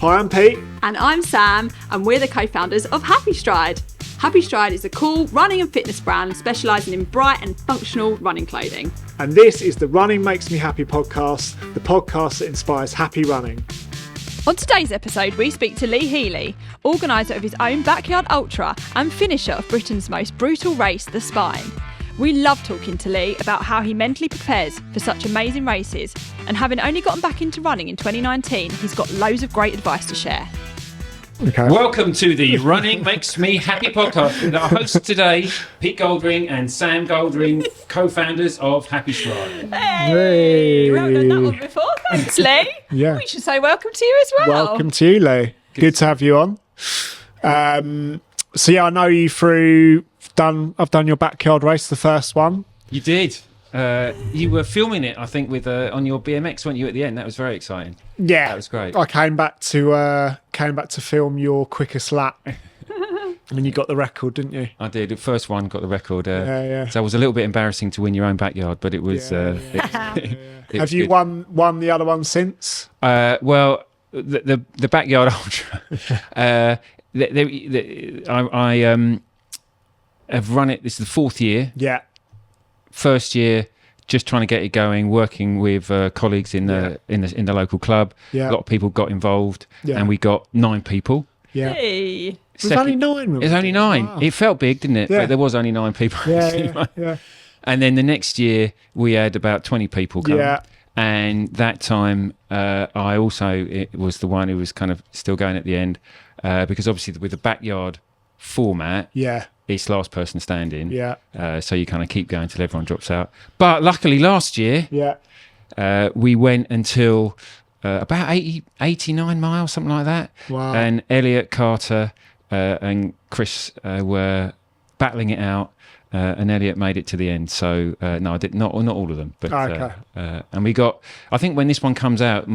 Hi, I'm Pete. And I'm Sam, and we're the co-founders of Happystride. Happystride is a cool running and fitness brand specialising in bright and functional running clothing. And this is the Running Makes Me Happy podcast, the podcast that inspires happy running. On today's episode, we speak to Lee Heley, organiser of his own backyard ultra and finisher of Britain's most brutal race, the Spine. We love talking to Lee about how he mentally prepares for such amazing races, and having only gotten back into running in 2019, he's got loads of great advice to share. Okay. Welcome to the Running Makes Me Happy podcast with our hosts today, Pete Goldring and Sam Goldring, co-founders of Happystride. Hey! We haven't done that one before. Thanks, Lee. Yeah. We should say welcome to you as well. Welcome to you, Lee. Good to have you on. So yeah, I know you through. I've done your backyard race, the first one. You did. You were filming it, I think, with on your BMX, weren't you, at the end? That was very exciting. Yeah, that was great. I came back to film your quickest lap, and you got the record, didn't you? I did. The first one got the record. Yeah. So it was a little bit embarrassing to win your own backyard, but it was. Yeah. It Have was you good. won the other one since? Well, the backyard ultra. I have run it. This is the fourth year. Yeah. First year, just trying to get it going, working with colleagues in the local club. Yeah. A lot of people got involved, Yeah. and we got 9 people. Yeah. Hey. It was only 9. It was only 9. Wow. It felt big, didn't it? Yeah. But there was only 9 people. Yeah. And then the next year, we had about 20 people come. Yeah. And that time, it was the one who was kind of still going at the end, because obviously with the backyard format, Yeah. it's last person standing. Yeah. So you kind of keep going till everyone drops out. But luckily last year, Yeah. we went until about 89 miles, something like that. Wow. And Elliot, Carter and Chris were battling it out. And Elliot made it to the end. So, no, I did not all of them. But, Okay. and we got, I think when this one comes out,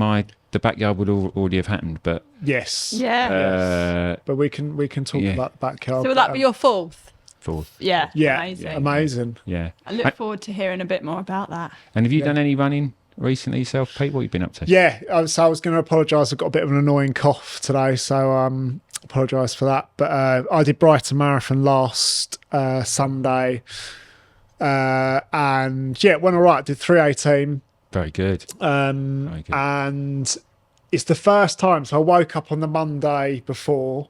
the backyard would already have happened. But Yes. Yeah. But we can talk Yeah. about the backyard. So will that be your fourth? fourth. Yeah. Yeah. Amazing. Amazing. Yeah. I look forward to hearing a bit more about that. And have you done any running recently yourself, Pete? What have you been up to? Yeah. So I was going to apologise. I've got a bit of an annoying cough today, so apologise for that. But I did Brighton Marathon last Sunday, and yeah, it went all right. Did 3:18. Very good. Very good. And it's the first time. So I woke up on the Monday before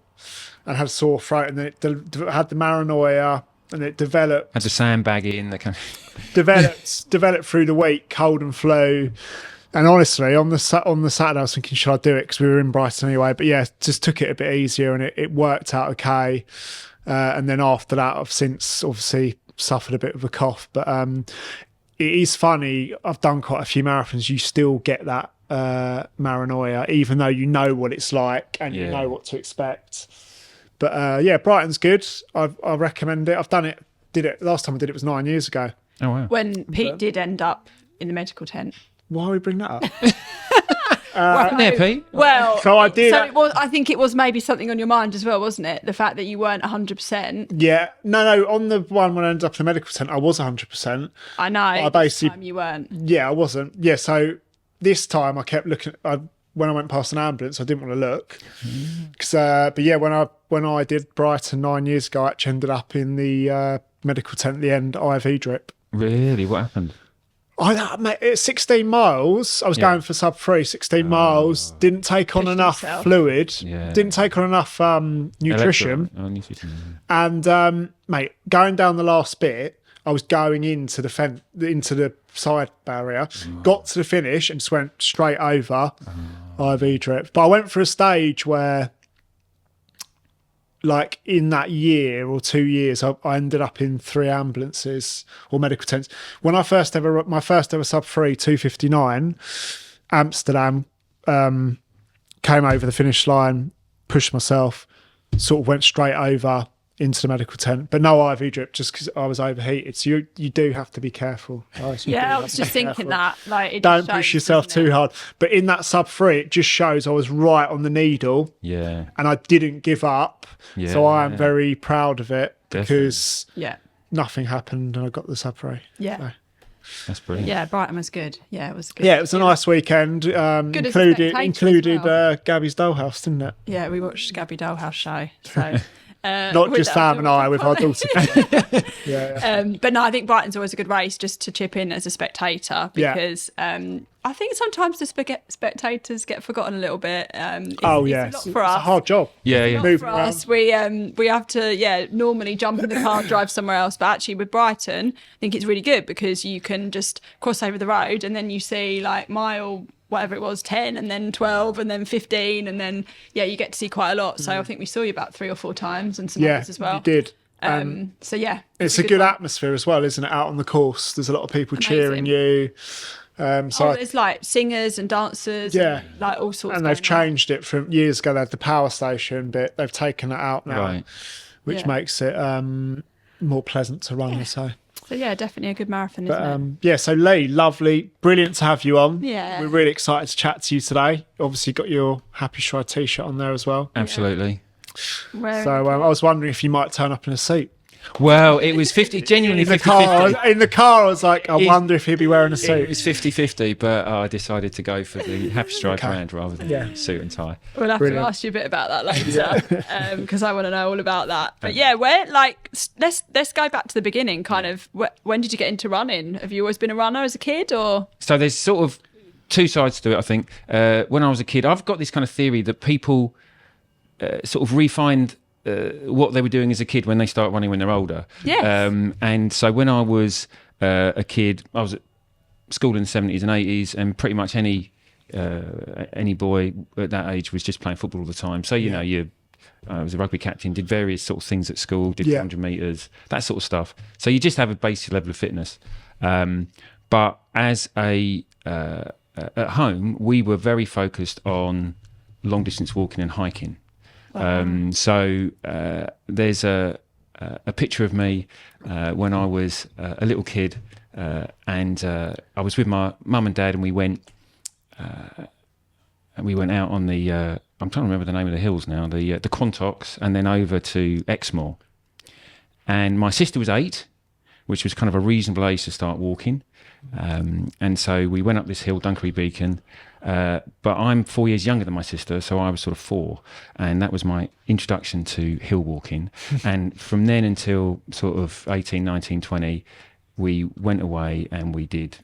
and had a sore throat, and then it had the paranoia, and it developed Had the sandbag in. The kind of... developed through the week, cold and flu. And honestly, on the Saturday, I was thinking, should I do it? Because we were in Brighton anyway. But yeah, just took it a bit easier, and it worked out okay. And then after that, I've since obviously suffered a bit of a cough. But it is funny. I've done quite a few marathons. You still get that paranoia, even though you know what it's like and you know what to expect. But yeah, Brighton's good. I recommend it. I've done it. Did it last time I did it was 9 years ago. Oh, wow. When Pete did end up in the medical tent. Why would we bring that up? What happened there, Pete? Well, So I did- So it was. I think it was maybe something on your mind as well, wasn't it? The fact that you weren't 100%. Yeah, no. On the one when I ended up in the medical tent, I was 100%. I know. I This basically- time you weren't. Yeah, I wasn't. Yeah, so this time I kept looking. When I went past an ambulance, I didn't want to look. But yeah, when I did Brighton 9 years ago, I actually ended up in the medical tent at the end, IV drip. Really? What happened? Mate, it's 16 miles. I was going for sub 3, 16 miles. Didn't take on Pushed enough yourself. fluid. Yeah. Didn't take on enough nutrition. Nutrition. And mate, going down the last bit, I was going into the side barrier, got to the finish and just went straight over IV drip. But I went for a stage where, like in that year or 2 years, I ended up in 3 ambulances or medical tents. When my first ever sub 3, 2:59, Amsterdam, came over the finish line, pushed myself, sort of went straight over into the medical tent, but no IV drip just because I was overheated. So you do have to be careful. Yeah, I was just thinking that. Like, it Don't just push shows, yourself doesn't too it? hard. But in that sub 3, it just shows I was right on the needle Yeah. and I didn't give up. Yeah. So I am very proud of it because Yeah. nothing happened and I got the sub 3. Yeah. So, That's brilliant. Yeah, Brighton was good. Yeah, it was good. Yeah, it was a nice weekend. Good as a Included spectator as well. Gabby's Dollhouse, didn't it? Yeah, we watched Gabby Dollhouse show. So Not just Sam and I, with our daughter. Yeah. But no, I think Brighton's always a good race just to chip in as a spectator because I think sometimes the spectators get forgotten a little bit. It's a lot for it's us. a hard job. Yeah. For us, we have to normally jump in the car and drive somewhere else, but actually with Brighton I think it's really good because you can just cross over the road and then you see like mile whatever it was 10 and then 12 and then 15 and then you get to see quite a lot. So I think we saw you about 3 or 4 times and some others as well. You did. So yeah, it's a good atmosphere as well, isn't it? Out on the course, there's a lot of people cheering you. There's like singers and dancers, like all sorts. And they've changed it from years ago. They had the power station bit. They've taken it out now, which makes it more pleasant to run. So yeah, definitely a good marathon, isn't it? So Lee, lovely, brilliant to have you on. Yeah, we're really excited to chat to you today. Obviously, got your Happy Stride t-shirt on there as well. Absolutely. So I was wondering if you might turn up in a suit. Well, it was 50, genuinely 50-50. In the car, I was like, I wonder if he'd be wearing a suit. It was 50-50, but I decided to go for the Happy Stride brand rather than suit and tie. We'll have to ask you a bit about that later because I want to know all about that. But let's go back to the beginning. Kind of, when did you get into running? Have you always been a runner as a kid, or? So there's sort of 2 sides to it, I think. When I was a kid, I've got this kind of theory that people sort of refined what they were doing as a kid when they start running when they're older. Yes. And so when I was a kid, I was at school in the 70s and 80s, and pretty much any boy at that age was just playing football all the time. So, you know, I was a rugby captain, did various sort of things at school, did 400 metres, that sort of stuff. So you just have a basic level of fitness. But as at home, we were very focused on long distance walking and hiking. So there's a picture of me when I was a little kid, and I was with my mum and dad, and we went out on the I'm trying to remember the name of the hills now, the Quantocks, and then over to Exmoor. And my sister was 8, which was kind of a reasonable age to start walking. And so we went up this hill, Dunkery Beacon, but I'm 4 years younger than my sister, so I was sort of 4, and that was my introduction to hill walking. And from then until sort of 18, 19, 20, we went away and we did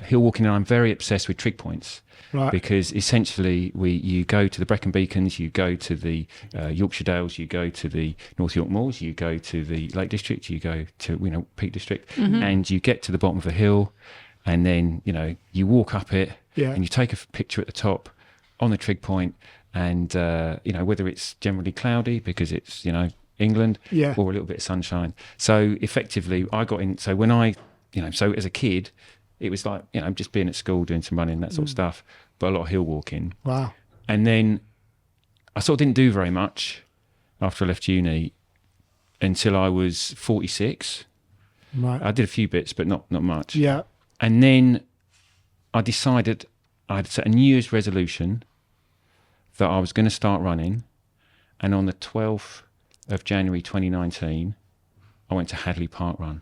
hill walking, and I'm very obsessed with trig points. Right. Because essentially you go to the Brecon Beacons, you go to the Yorkshire Dales, you go to the North York Moors, you go to the Lake District, you go to Peak District, and you get to the bottom of a hill, and then you walk up it, and you take a picture at the top on the trig point, and whether it's generally cloudy because it's England, or a little bit of sunshine. So effectively, I got in. So when so as a kid, it was like, just being at school, doing some running, that sort of stuff, but a lot of hill walking. Wow. And then I sort of didn't do very much after I left uni until I was 46. Right. I did a few bits, but not much. Yeah. And then I decided I'd set a New Year's resolution that I was going to start running. And on the 12th of January 2019, I went to Hadley Park Run.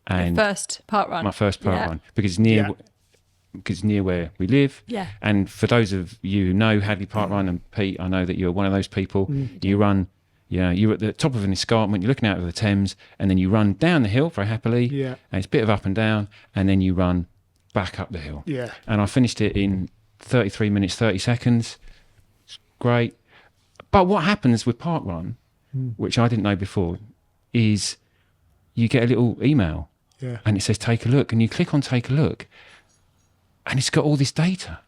And your first park run. My first park run, because it's near where we live. Yeah. And for those of you who know Hadley Park Run, and Pete, I know that you're one of those people. You run, you're at the top of an escarpment, you're looking out over the Thames, and then you run down the hill very happily. Yeah. And it's a bit of up and down, and then you run back up the hill. Yeah. And I finished it in 33 minutes, 30 seconds. It's great. But what happens with park run, which I didn't know before, is you get a little email. Yeah. And it says, take a look. And you click on take a look. And it's got all this data.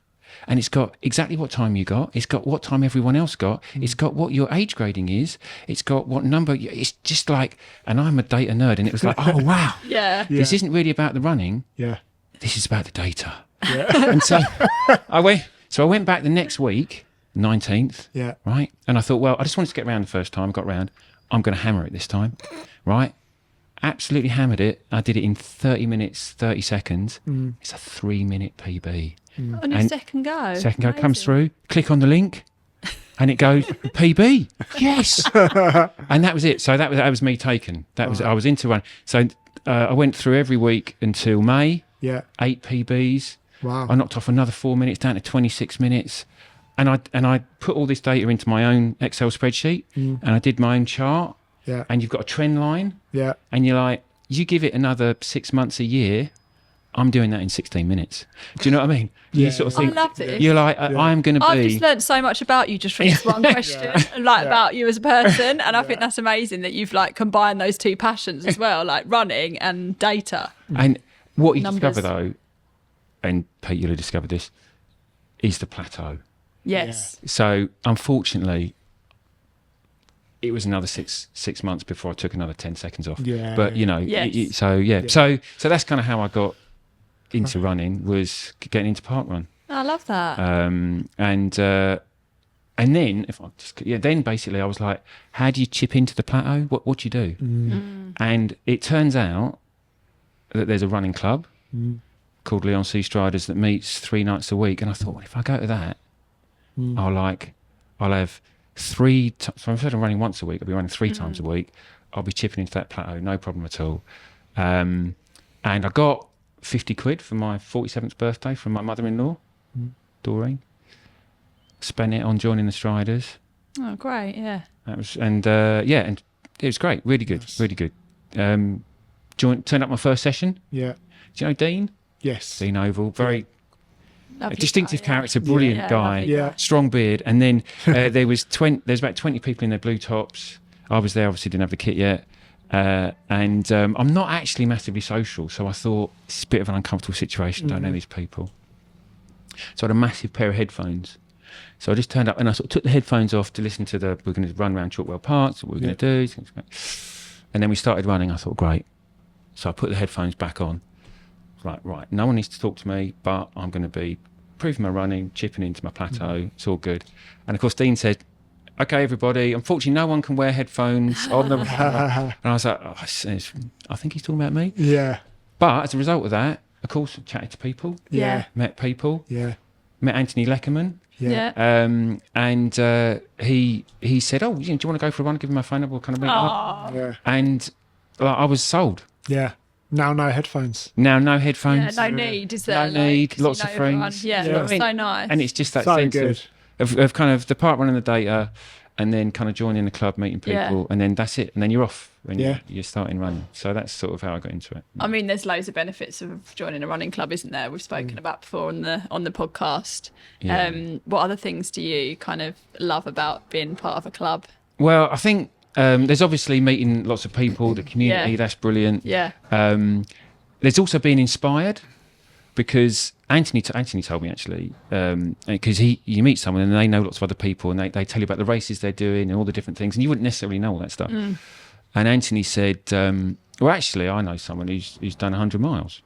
And it's got exactly what time you got. It's got what time everyone else got. It's got what your age grading is. It's got what number. It's just like, and I'm a data nerd. And it was like, oh, wow. This isn't really about the running. Yeah. This is about the data. Yeah. And so I went back the next week, 19th. Yeah. Right. And I thought, well, I just wanted to get round the first time. Got round. I'm going to hammer it this time. Right. Absolutely hammered it. I did it in 30 minutes, 30 seconds. It's a 3-minute PB. On your second go. Second go comes through. Click on the link. And it goes, PB, yes. And that was it. So that was me taken. I was into run. So I went through every week until May. Yeah. 8 PBs. Wow. I knocked off another 4 minutes down to 26 minutes. And I put all this data into my own Excel spreadsheet and I did my own chart. Yeah. And you've got a trend line. Yeah. And you're like, you give it another 6 months a year, I'm doing that in 16 minutes. Do you know what I mean? Yeah. You sort of think, I love this. you're like, I'm going to be. I've just learned so much about you just from this one question, about you as a person, and I think that's amazing that you've like combined those two passions as well, like running and data. And what you Numbers. discover though, and Pete, you'll have discovered this, is the plateau. Yes. So unfortunately, it was another six months before I took another 10 seconds off. Yeah. But you know, Yes. so that's kind of how I got into running, was getting into parkrun. I love that. And then then basically I was like, how do you chip into the plateau? What do you do? And it turns out that there's a running club called Lee Striders that meets 3 nights a week. And I thought, well, if I go to that, I'll have 3 so instead of running once a week, I'll be running 3 times a week. I'll be chipping into that plateau, no problem at all. And I got 50 quid for my 47th birthday from my mother-in-law, Doreen. Spent it on joining the Striders. Oh, great! Yeah. That was and it was great, really good, really good. Turned up my first session. Yeah. Do you know Dean? Yes. Dean Oval, very Lovely distinctive guy, yeah. character, brilliant Yeah, guy, lovely Yeah. strong beard. And then there's about 20 people in their blue tops. I was there, obviously didn't have the kit yet. And I'm not actually massively social, so I thought it's a bit of an uncomfortable situation. Don't know these people. So I had a massive pair of headphones. So I just turned up and I sort of took the headphones off to listen to we're going to run around Chalkwell Park, so what we're going to do. And then we started running. I thought, great. So I put the headphones back on. Like, right, no one needs to talk to me, but I'm going to be improving my running, chipping into my plateau. It's all good. And of course, Dean said, okay, everybody, unfortunately, no one can wear headphones on the. And I was like, I think he's talking about me. Yeah. But as a result of that, of course, chatted to people, Yeah. met people, Yeah. met Anthony Leckerman. Yeah. And he said, oh, do you want to go for a run? Give him my phone number, we'll kind of meet up. Yeah. And I was sold. Yeah. Now no headphones. Now, no Yeah, headphones. no need, is there? No need, 'cause lots you of know everyone. friends. Yeah, Do you know what I mean? so nice. And it's just that So sense good. of kind of the part running the data and then kind of joining the club, meeting people, Yeah. and then that's it. And then you're off when Yeah. you're starting running. So that's sort of how I got into it. I mean, there's loads of benefits of joining a running club, isn't there? We've spoken about before on the podcast. Yeah. What other things do you kind of love about being part of a club? Well, I think there's obviously meeting lots of people, the community, Yeah. that's brilliant. Yeah. There's also being inspired because Anthony told me actually, because you meet someone and they know lots of other people and they tell you about the races they're doing and all the different things and you wouldn't necessarily know all that stuff. And Anthony said, well, actually, I know someone who's done 100 miles.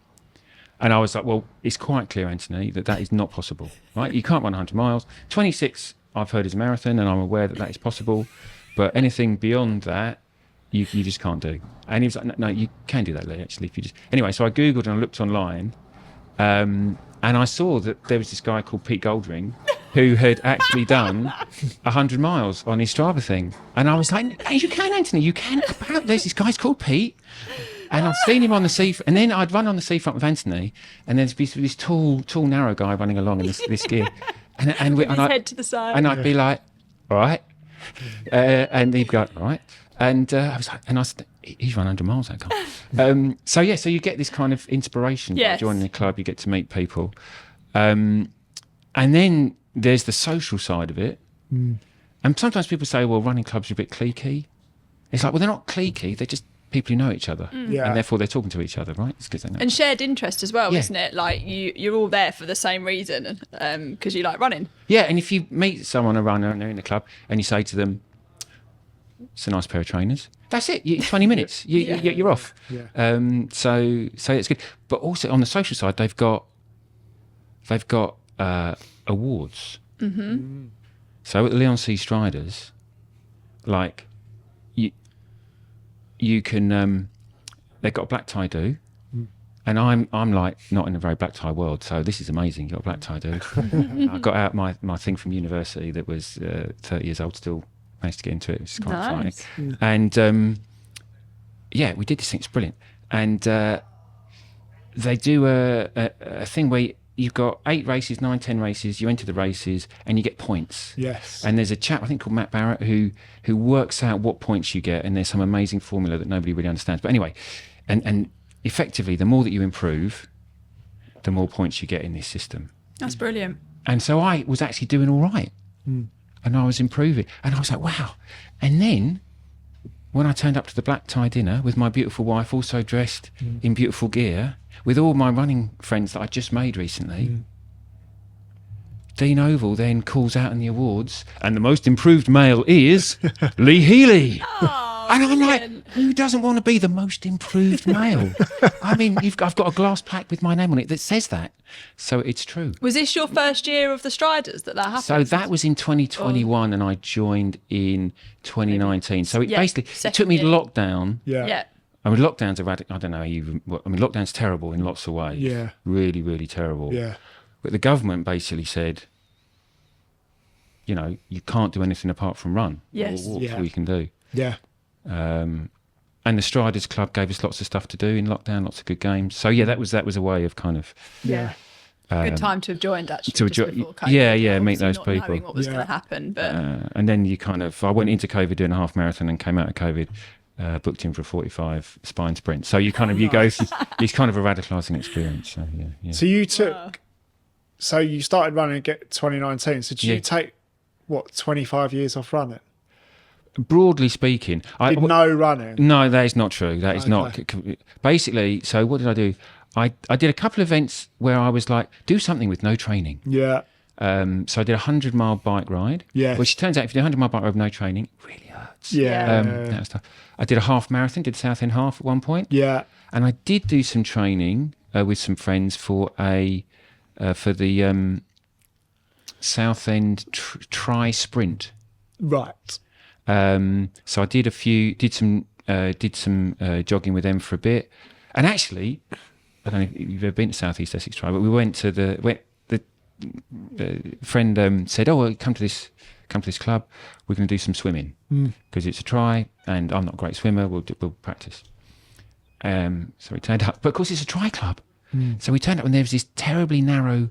And I was like, well, it's quite clear, Anthony, that is not possible, right? You can't run 100 miles. 26, I've heard, is a marathon and I'm aware that is possible. But anything beyond that, you just can't do. And he was like, no, you can do that, Lee, actually. If you just Anyway, so I Googled and I looked online and I saw that there was this guy called Pete Goldring who had actually done 100 miles on his Strava thing. And I was like, hey, you can, Anthony, you can. There's this guy's called Pete. And I've seen him on the seafront. And then I'd run on the seafront with Anthony and there's this tall, narrow guy running along in this gear. And His head to the side. And I'd be like, all right. And he'd go, all right. And I was like, and I said, he's run 100 miles, that guy. So you get this kind of inspiration by Yes. joining the club. You get to meet people. And then there's the social side of it. And sometimes people say, well, running clubs are a bit cliquey. It's like, well, they're not cliquey. They're just people who know each other. Yeah. And therefore they're talking to each other, right? It's because they know. And shared interest as well, Yeah. isn't it? Like you're all there for the same reason, because you like running. Yeah, and if you meet someone, a runner, and they're in the club, and you say to them, it's a nice pair of trainers. That's it. 20 minutes. You're off. Yeah. So it's good. But also on the social side, they've got awards. Mm-hmm. So at the Leon C. Striders, like you can. They've got a black tie do, and And I'm like not in a very black tie world, so this is amazing. You got a black tie, dude. I got out my thing from university that was 30 years old, still managed to get into it, which is quite Nice. exciting. And yeah, we did this thing. It's brilliant. And they do a thing where you've got 8 races, 9, 10 races. You enter the races and you get points. Yes. And there's a chap I think called Matt Barrett who works out what points you get, and there's some amazing formula that nobody really understands. But anyway, and effectively, the more that you improve, the more points you get in this system. That's brilliant. And so I was actually doing all right. And I was improving. And I was like, wow. And then when I turned up to the black tie dinner with my beautiful wife, also dressed in beautiful gear, with all my running friends that I just made recently, Dean Oval then calls out in the awards, and the most improved male is Lee Heley. And I'm like, who doesn't want to be the most improved male? I mean, I've got a glass plaque with my name on it that says that. So it's true. Was this your first year of the Striders that happened? So that was in 2021 and I joined in 2019. So it basically it took me year. lockdown. Yeah. I mean, lockdown's I don't know even. I mean, lockdown's terrible in lots of ways. Yeah. Really, really terrible. Yeah. But the government basically said, you know, you can't do anything apart from run. Yes. Or walk, all you can do. Yeah. And the Striders Club gave us lots of stuff to do in lockdown, lots of good games. So yeah, that was a way of kind of Yeah. Good time to have joined actually. to just enjoy- before COVID. yeah, meet Obviously those not people. knowing what was going to happen, but and then you kind of I went into COVID doing a half marathon and came out of COVID booked in for a 45 spine sprint. So you kind of you go it's kind of a radicalising experience. So yeah. So you took, so you started running at 2019. So did you take, what, 25 years off running? Broadly speaking, Did no running? No, that is not true. That is not. Basically, so what did I do? I did a couple of events where I was like, do something with no training. Yeah. So I did a 100-mile bike ride. Yes. Which turns out if you do a 100-mile bike ride with no training, it really hurts. Yeah. That was tough. I did a half marathon, did Southend half at one point. Yeah. And I did do some training with some friends for the Southend tri sprint. Right. So I did some jogging with them for a bit, and actually, I don't know if you've ever been to South East Essex Tri, but we went to the friend said, "Oh, well, come to this club. We're going to do some swimming because it's a tri, and I'm not a great swimmer. We'll practice." So we turned up, but of course it's a tri club. So we turned up, and there was this terribly narrow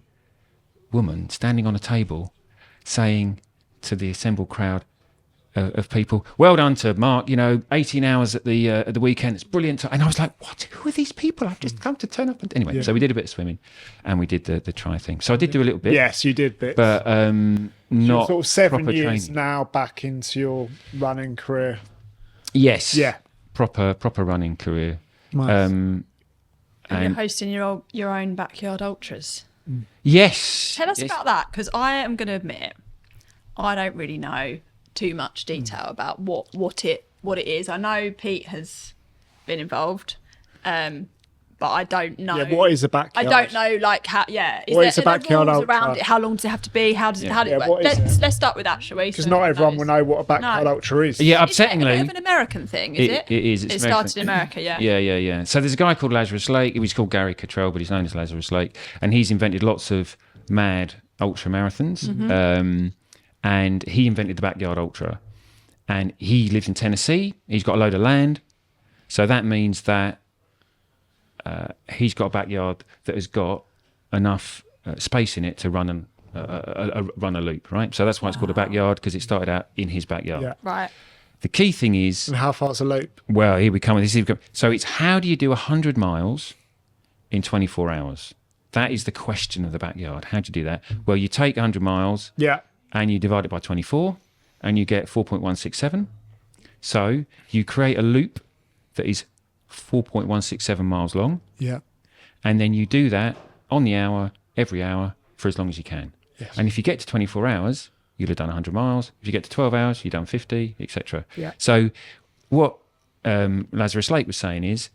woman standing on a table, saying to the assembled crowd of people, "Well done to Mark, 18 hours at the weekend, it's brilliant." And I was like, what, who are these people? I've just come to turn up. Anyway, so we did a bit of swimming and we did the tri thing. So I did do a little bit. Yes, you did bits. But not sort of 7 proper years training. now back into your running career. Yes. Yeah. Proper running career. Nice. and you're And hosting your own backyard ultras. yes. Tell us yes. about that, because I am going to admit I don't really know too much detail about what it is. I know Pete has been involved, but I don't know. Yeah, what is a backyard? I don't know, like how. Yeah, What is a are there backyard rules ultra? around it? How long does it have to be? How does it Yeah, work? what is Let's start with that, shall we? Because not everyone will know what a backyard No. ultra is. Yeah, Is it a bit upsettingly. of an American thing? Is it? It is. It's It American. started in America, yeah. Yeah. So there's a guy called Lazarus Lake. He was called Gary Cottrell, but he's known as Lazarus Lake. And he's invented lots of mad ultra marathons. And he invented the backyard ultra. And he lives in Tennessee. He's got a load of land. So that means that he's got a backyard that has got enough space in it to run a loop, right? So that's why it's called a backyard, because it started out in his backyard. Yeah. Right. The key thing is, And how far's a loop? well, here we come. So it's how do you do 100 miles in 24 hours? That is the question of the backyard. How do you do that? Well, you take 100 miles Yeah. and you divide it by 24 and you get 4.167. So you create a loop that is 4.167 miles long, Yeah. and then you do that on the hour, every hour, for as long as you can. Yes. And if you get to 24 hours, you'll have done 100 miles. If you get to 12 hours, you've done 50, etc. Yeah. So what Lazarus Lake was saying is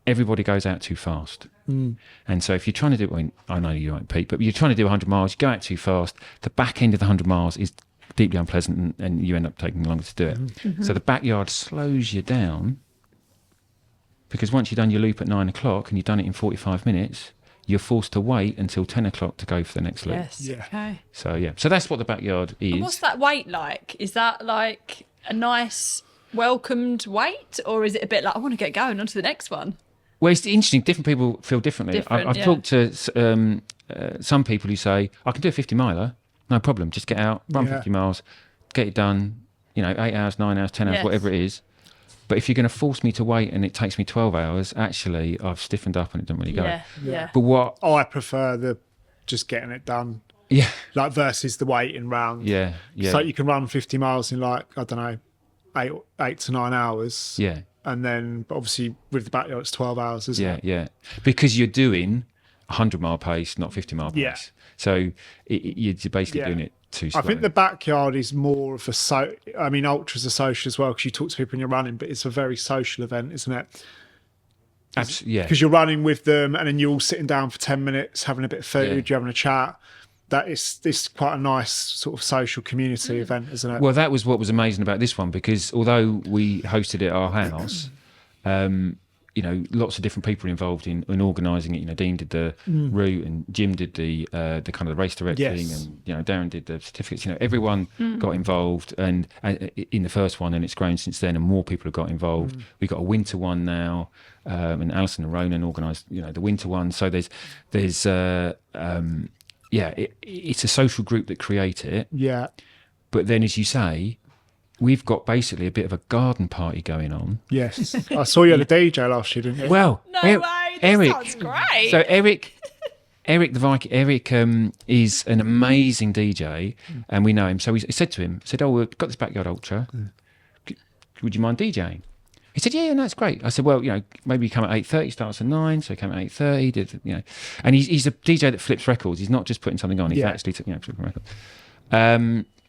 everybody goes out too fast. And so if you're trying to do, well, I know you won't, Pete, but you're trying to do 100 miles, you go out too fast, the back end of the 100 miles is deeply unpleasant and you end up taking longer to do it. So the backyard slows you down because once you've done your loop at 9 o'clock and you've done it in 45 minutes, you're forced to wait until 10 o'clock to go for the next loop. Yes. Yeah. Okay. So that's what the backyard is. And what's that wait like? Is that like a nice welcomed wait, or is it a bit like I want to get going on to the next one? Well, it's interesting. Different people feel differently. I've talked to some people who say, I can do a 50 miler, no problem. Just get out, run 50 miles, get it done, 8 hours, 9 hours, 10 hours, whatever it is. But if you're going to force me to wait and it takes me 12 hours, actually, I've stiffened up and it doesn't really go. Yeah. But what... I prefer the just getting it done. Yeah. Like versus the waiting round. Yeah. So you can run 50 miles in like, I don't know, 8 to 9 hours. Yeah. And then but obviously with the backyard, it's 12 hours, isn't it? Yeah. Because you're doing 100-mile pace, not 50-mile pace. Yeah. So you're basically doing it too slow. I think the backyard is more of ultras are social as well because you talk to people when you're running, but it's a very social event, isn't it? Absolutely, yeah. Because you're running with them and then you're all sitting down for 10 minutes, having a bit of food, you're having a chat. It's quite a nice sort of social community event, isn't it? Well, that was what was amazing about this one, because although we hosted it at our house, lots of different people involved in organising it. Dean did the route, and Jim did the kind of the race directing, and Darren did the certificates. Everyone got involved, and in the first one, and it's grown since then, and more people have got involved. We've got a winter one now, and Alison and Ronan organised the winter one. So there's it's a social group that create it. Yeah. But then, as you say, we've got basically a bit of a garden party going on. Yes. I saw you had a DJ last year, didn't you? Well, No way. That sounds great. So Eric the Viking, is an amazing DJ, and we know him. So he said to him, "Oh, we've got this backyard ultra. Would you mind DJing?" He said, "Yeah, no, it's great." I said, "Well, maybe you come at 8:30, starts at 9." So he came at 8:30, and he's a DJ that flips records. He's not just putting something on. He's actually flipping records.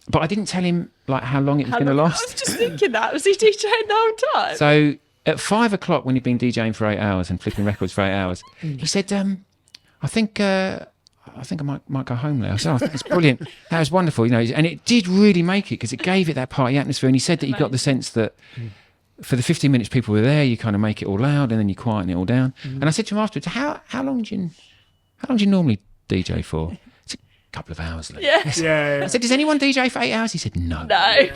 But I didn't tell him how long it was going to last. I was just thinking that. Was he DJing the whole time? So at 5 o'clock, when he'd been DJing for 8 hours and flipping records for 8 hours, he said, I think I might go home now. I said, I think it's brilliant. That was wonderful, and it did really make it, because it gave it that party atmosphere. And he said that he got the sense that for the 15 minutes people were there, you kind of make it all loud and then you quieten it all down. And I said to him afterwards, how long do you normally DJ for? He said, a couple of hours. Lee. Yeah. I said, does anyone DJ for 8 hours? He said, no. No.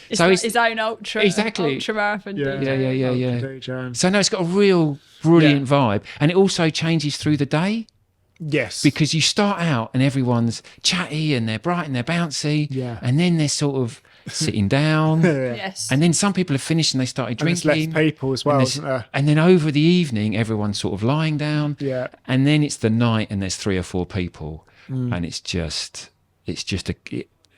It's So like it's- his own ultra marathon. DJ. DJ. So no, it's got a real brilliant vibe, and it also changes through the day. Yes. Because you start out and everyone's chatty and they're bright and they're bouncy, and then they're sort of sitting down, Yes. and then some people have finished and they started And there's drinking. less people as well, isn't there? And then over the evening, everyone's sort of lying down. Yeah. And then it's the night and there's 3 or 4 people, and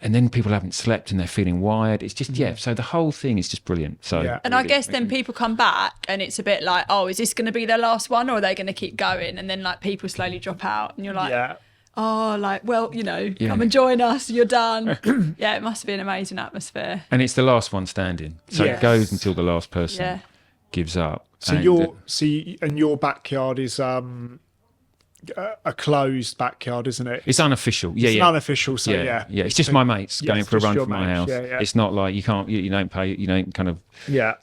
and then people haven't slept and they're feeling wired. It's just, so the whole thing is just brilliant. So, And I guess then people come back and it's a bit like, oh, is this going to be their last one, or are they going to keep going? And then people slowly drop out and you're like, come and join us. You're done. It must be an amazing atmosphere. And it's the last one standing. So it goes until the last person gives up. So your backyard is a closed backyard, isn't it? It's unofficial. It's unofficial, so yeah. It's just my mates going for a run from my house. Yeah. It's not like you don't pay, you don't kind of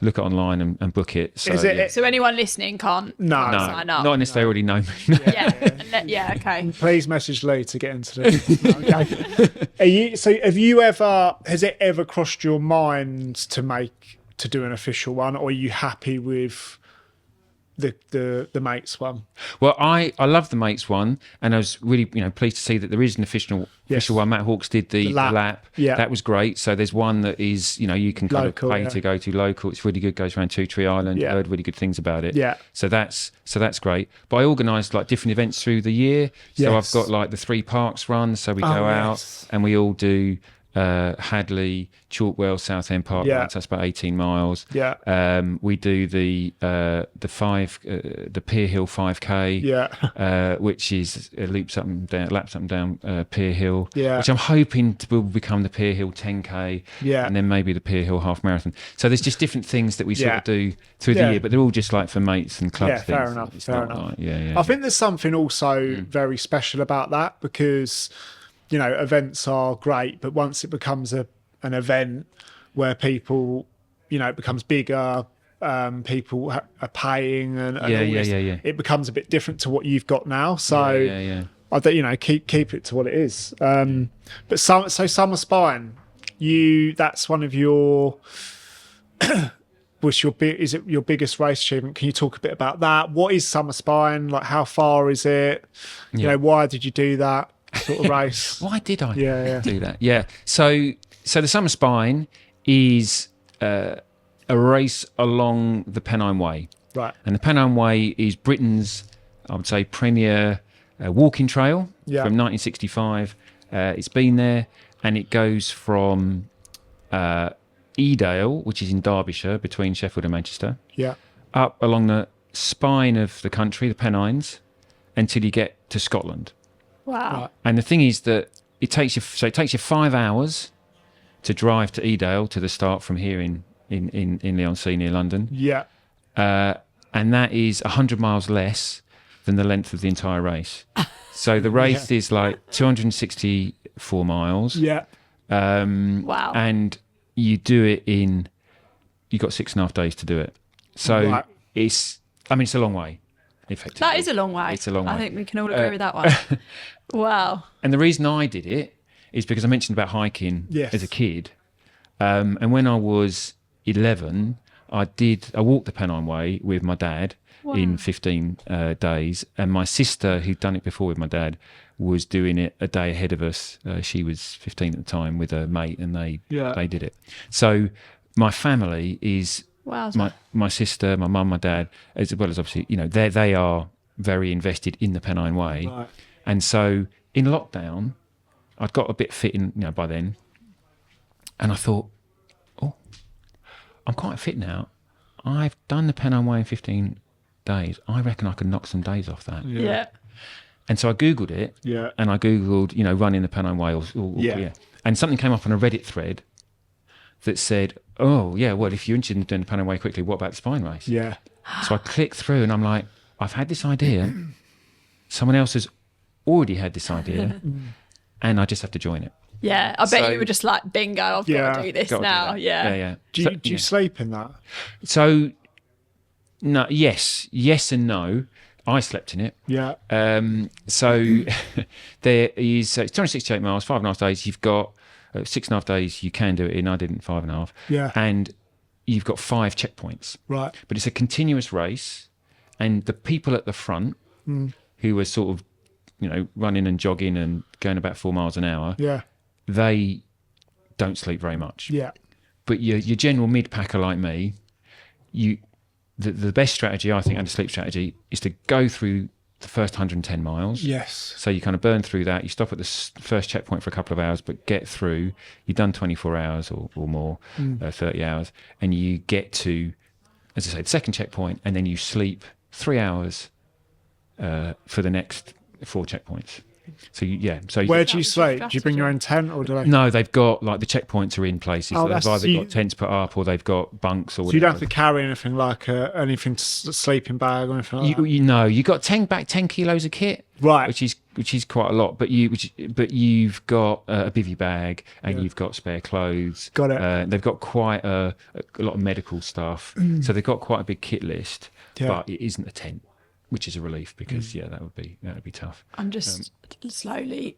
look it online and book it. So, So anyone listening can't sign up? Not unless they already know me. Okay. Please message Lee to get into this. Has it ever crossed your mind to do an official one, or are you happy with the mates one? Well, I love the mates one, and I was really pleased to see that there is an official one. Matt Hawkes did the lap. Yeah, that was great. So there's one that is you can kind local, of pay to go to local. It's really good. Goes around Two Tree Island. I heard really good things about it. Yeah. So that's great. But I organised different events through the year. So I've got the 3 parks run. So we go out and we all do Hadley, Chalkwell, Southend Park. Yeah. That's about 18 miles. Yeah. We do the Pier Hill 5K. Yeah. Which is laps up and down Pier Hill. Yeah. Which I'm hoping will become the Pier Hill 10K. Yeah. And then maybe the Pier Hill half marathon. So there's just different things that we sort of do through the year, but they're all just for mates and clubs. Yeah, things. fair enough. Yeah. I think there's something also very special about that, because events are great, but once it becomes an event where people, it becomes bigger, people are paying, and Yeah. it becomes a bit different to what you've got now. So Yeah. I don't, keep it to what it is. But summer spine, that's one of your is it your biggest race achievement? Can you talk a bit about that? What is summer spine? Like, how far is it? You know, why did you do that sort of race? Why did I do that? Yeah. So the Summer Spine is a race along the Pennine Way. Right. And the Pennine Way is Britain's, I would say, premier walking trail from 1965. It's been there, and it goes from Edale, which is in Derbyshire, between Sheffield and Manchester, up along the spine of the country, the Pennines, until you get to Scotland. Wow. Right. And the thing is that it takes you 5 hours to drive to Edale to the start from here in Leigh-on-Sea near London. Yeah. And that is 100 miles less than the length of the entire race. So the race is like 264 miles. Yeah. Wow. And you do it you got 6.5 days to do it. So it's a long way, effectively. That is a long way. It's a long way. I think we can all agree with that one. Wow. And the reason I did it is because I mentioned about hiking as a kid. And when I was 11, I walked the Pennine Way with my dad in 15 days. And my sister, who'd done it before with my dad, was doing it a day ahead of us. She was 15 at the time with a mate, and they did it. So my family is my sister, my mum, my dad, as well as obviously, they are very invested in the Pennine Way. Right. And so in lockdown, I'd got a bit fit in, by then. And I thought, I'm quite fit now. I've done the Pennine Way in 15 days. I reckon I could knock some days off that. Yeah. And so I Googled it. Yeah. And I Googled, running the Pennine Way. And something came up on a Reddit thread that said, well, if you're interested in doing the Pennine Way quickly, what about the Spine Race? Yeah. So I clicked through and I'm like, I've had this idea. Someone else has already had this idea. And I just have to join it. Yeah, I bet you were just like, bingo, I've got to do this now. Yeah. Do you sleep in that? So, no, yes and no. I slept in it. Yeah. So there is, it's 268 miles, 5.5 days. You've got 6.5 days you can do it in. I didn't 5.5. Yeah. And you've got 5 checkpoints. Right. But it's a continuous race. And the people at the front who are sort of, running and jogging and going about 4 miles an hour, they don't sleep very much. Yeah. But your general mid-packer like me, the best strategy, I think, and the sleep strategy is to go through the first 110 miles. Yes. So you kind of burn through that. You stop at the first checkpoint for a couple of hours, but get through. You've done 24 hours or more, 30 hours, and you get to, as I say, the second checkpoint, and then you sleep 3 hours for the next 4 checkpoints. So where do you sleep? Do you bring your own tent, or do they? No, they've got the checkpoints are in places. Oh, They've either got tents put up or they've got bunks or whatever. So you don't have to carry anything like anything sleeping bag or anything like that. You got 10 kilos of kit, right? Which is quite a lot. But you've got a bivvy bag and you've got spare clothes. Got it. They've got quite a lot of medical stuff, so they've got quite a big kit list. But it isn't a tent, which is a relief because that would be tough. I'm just slowly,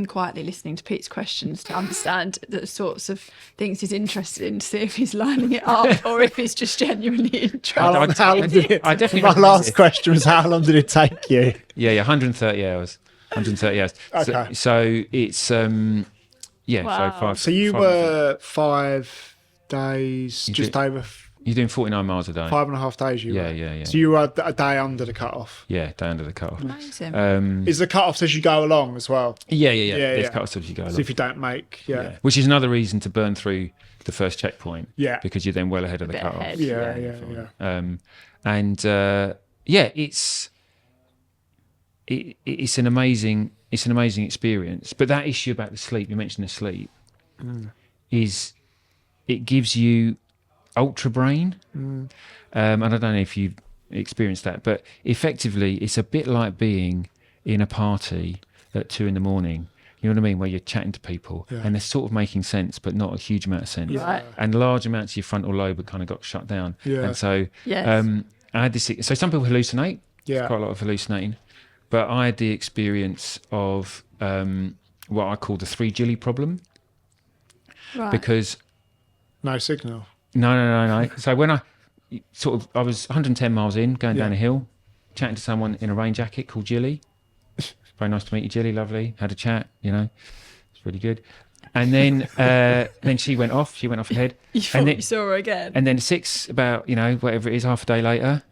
quietly listening to Pete's questions to understand the sorts of things he's interested in, to see if he's lining it up or if he's just genuinely interested. How long did it? I definitely. My last question was, how long did it take you? Yeah, 130 hours. 130 hours. Okay. So it's Wow. So 5. So you were 5 days, just over. You're doing 49 miles a day. 5.5 days. You were. Yeah. So you were a day under the cutoff. Yeah, day under the cutoff. Amazing. Is the cutoff as you go along as well? Yeah. There's cutoffs as you go along. So if you don't make, Which is another reason to burn through the first checkpoint. Yeah. Because you're then well ahead of the cutoff. ahead. It's an amazing experience. But that issue about the sleep, you mentioned the sleep, is it gives you ultra brain. And I don't know if you've experienced that, but effectively it's a bit like being in a party at 2 a.m. You know what I mean? Where you're chatting to people and they're sort of making sense, but not a huge amount of sense. Right. And large amounts of your frontal lobe kind of got shut down. Yeah. And so Yes. I had this. So some people hallucinate. Yeah. There's quite a lot of hallucinating. But I had the experience of what I call the 3 Jilly problem. Right. Because No signal. no. So when I was 110 miles in, going down a hill, chatting to someone in a rain jacket called Jilly. Very nice to meet you, Jilly. Lovely. Had a chat. It's really good. And then she went off. She went off ahead. You thought you saw her again. And then about whatever it is, half a day later,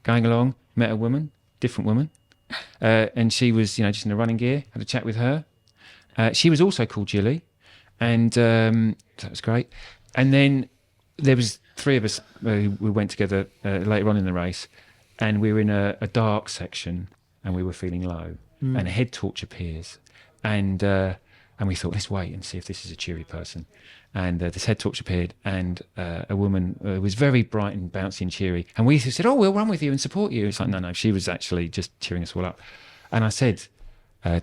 going along, met a woman, different woman, and she was just in a running gear. Had a chat with her. She was also called Jilly, and that was great. And then there was 3 of us who went together later on in the race, and we were in a dark section, and we were feeling low, and a head torch appears, and we thought, let's wait and see if this is a cheery person. And this head torch appeared, and a woman was very bright and bouncy and cheery, and we said, oh, we'll run with you and support you. It's like, no, she was actually just cheering us all up. And I said to I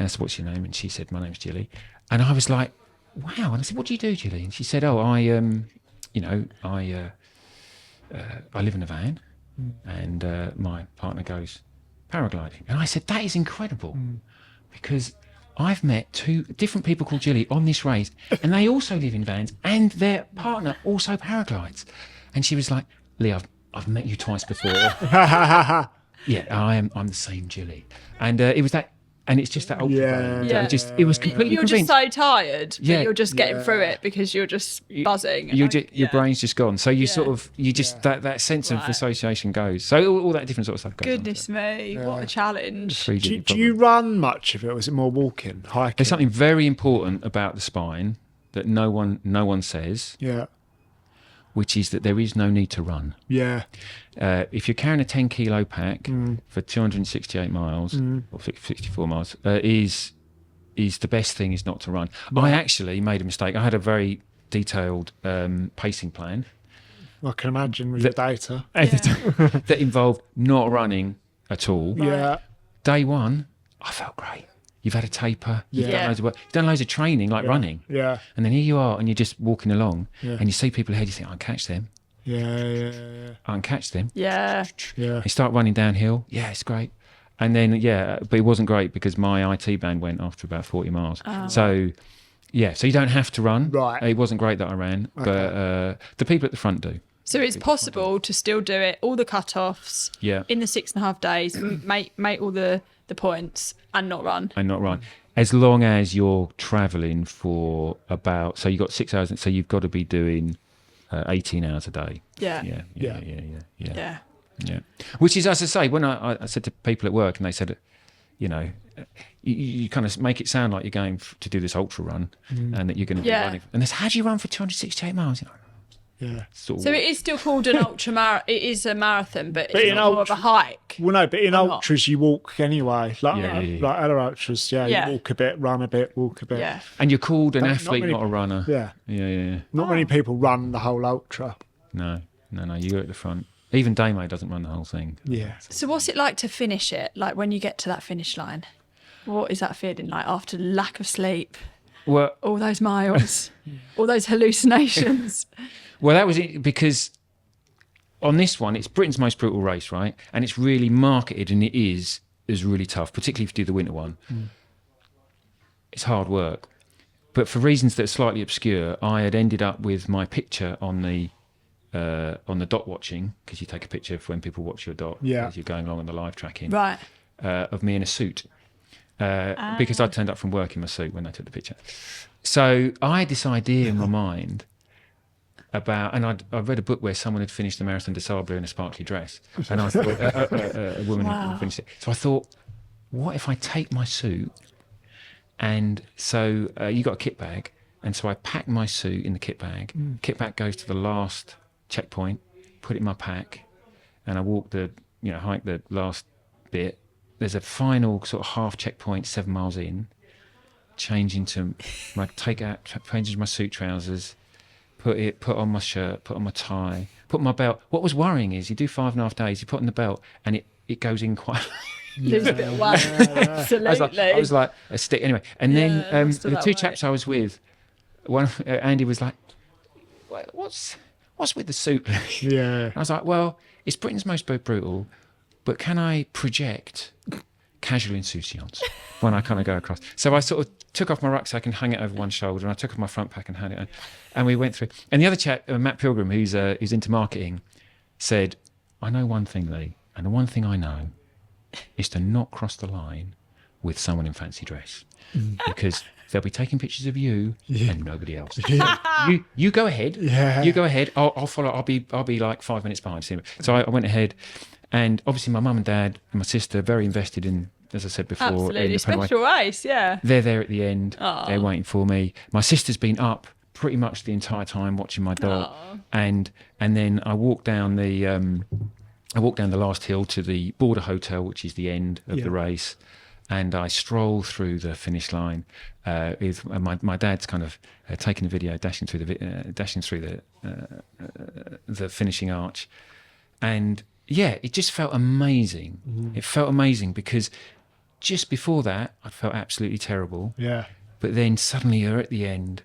said, what's your name? And she said, my name's Jilly. And I was like, wow. And I said, what do you do, Jilly? And she said, oh, I live in a van, and my partner goes paragliding. And I said, that is incredible, because I've met 2 different people called Jilly on this race, and they also live in vans, and their partner also paraglides. And she was like, Lee, I've met you twice before. Yeah, I'm the same Jilly. And it was that. And it's just that ultra brain. Yeah. It was completely You're just convinced. so tired, but Yeah. you're just getting through it because you're just buzzing. Your brain's just gone. So you that sense of Right. association goes. So all that different sort of stuff goes. Goodness me, what a challenge. 3 Do, Jilly do problem. you run much of it, or is it more walking, hiking? There's something very important about the spine that no one says, Yeah. which is that there is no need to run. Yeah. If you're carrying a 10 kilo pack for 268 miles or 64 miles, is the best thing is not to run. I actually made a mistake. I had a very detailed pacing plan I can imagine with your data. that involved not running at all. Yeah. Day 1, I felt great. You've had a taper, you've Yeah. done loads of work, you've done loads of training like running. Yeah. And then here you are, and you're just walking along, Yeah. and you see people ahead, you think, I can catch them. Yeah. I can catch them. Yeah. Yeah. You start running downhill. Yeah, it's great. And then, but it wasn't great because my IT band went after about 40 miles. So you don't have to run. Right. It wasn't great that I ran, but the people at the front do. So it's possible to still do it, all the cut-offs, Yeah. in the 6.5 days, make all the points and not run. And not run. As long as you're travelling for about, so you've got 6 hours, so you've got to be doing 18 hours a day. Yeah. Yeah. Which is, as I say, when I said to people at work, and they said, you kind of make it sound like you're going to do this ultra run, and that you're going to be running. And they say, how do you run for 268 miles? Yeah. So it is still called an ultra marathon. It is a marathon, but it's in not more of a hike. Well, no, but in Or not. ultras you walk anyway. Like Yeah. other ultras, Yeah. you walk a bit, run a bit, walk a bit. Yeah. And you're called an Not athlete, many- not a runner. Yeah. Yeah. Not many people run the whole ultra. No. You're at the front. Even Damo doesn't run the whole thing. Yeah. So what's it like to finish it? Like when you get to that finish line, what is that feeling like after lack of sleep, Well, all those miles, all those hallucinations? that was it, because on this one, it's Britain's most brutal race, right? And it's really marketed, and it is really tough, particularly if you do the winter one. It's hard work. But for reasons that are slightly obscure, I had ended up with my picture on the dot watching, because you take a picture of when people watch your dot as you're going along on the live tracking, Right. of me in a suit. Because I turned up from work in my suit when I took the picture. So I had this idea in my mind about, and I read a book where someone had finished the Marathon des Sables in a sparkly dress, and I thought a woman had finished it. So I thought, what if I take my suit, and so you got a kit bag, and so I packed my suit in the kit bag. Kit bag goes to the last checkpoint, put it in my pack, and I walk hike the last bit. There's a final sort of half checkpoint 7 miles in, change into my suit trousers, put on my shirt, put on my tie, put my belt. What was worrying is you do 5.5 days, you put on the belt, and it goes in quite Lose a bit of weight. Absolutely. I was like a stick anyway. And then lost a the lot two of chaps I was with, one Andy was like, "What's with the suit?" Yeah. I was like, "Well, it's Britain's most brutal, but can I project casual insouciance when I kind of go across?" So I sort of took off my rucksack and hung it over one shoulder, and I took off my front pack and hung it on, and we went through. And the other chap, Matt Pilgrim, who's into marketing, said, "I know one thing, Lee, and the one thing I know is to not cross the line with someone in fancy dress, because they'll be taking pictures of you and nobody else. You go ahead. Yeah. You go ahead. I'll follow. I'll be like 5 minutes behind." So I went ahead, and obviously my mum and dad and my sister very invested in, as I said before, in Absolutely the Panama. special race, yeah. They're there at the end. Aw. They're waiting for me. My sister's been up pretty much the entire time watching my dog, Aw. and then I walked down the last hill to the Border Hotel, which is the end of the race, and I stroll through the finish line with my dad's kind of taking the video, dashing through the finishing arch, and yeah, it just felt amazing. It felt amazing because just before that, I felt absolutely terrible. Yeah. But then suddenly you're at the end,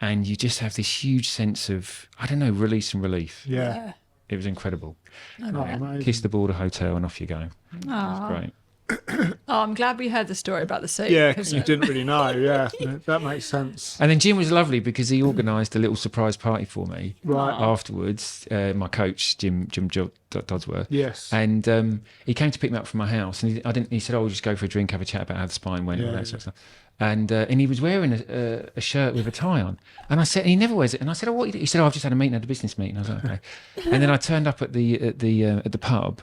and you just have this huge sense of, I don't know, release and relief. Yeah. It was incredible. Oh, amazing. Kiss the Border Hotel and off you go. It was great. Oh, I'm glad we heard the story about the suit. Yeah, because you didn't really know. Yeah, that makes sense. And then Jim was lovely because he organised a little surprise party for me Right. afterwards. My coach, Jim Dodsworth. Yes. And he came to pick me up from my house, and he said, "Oh, we'll just go for a drink, have a chat about how the spine went, and all that sort of stuff." And he was wearing a shirt with a tie on, and I said, and he never wears it. And I said, "Oh, what?" He said, "Oh, I've just had a meeting, had a business meeting." I was like, "Okay." And then I turned up at the pub.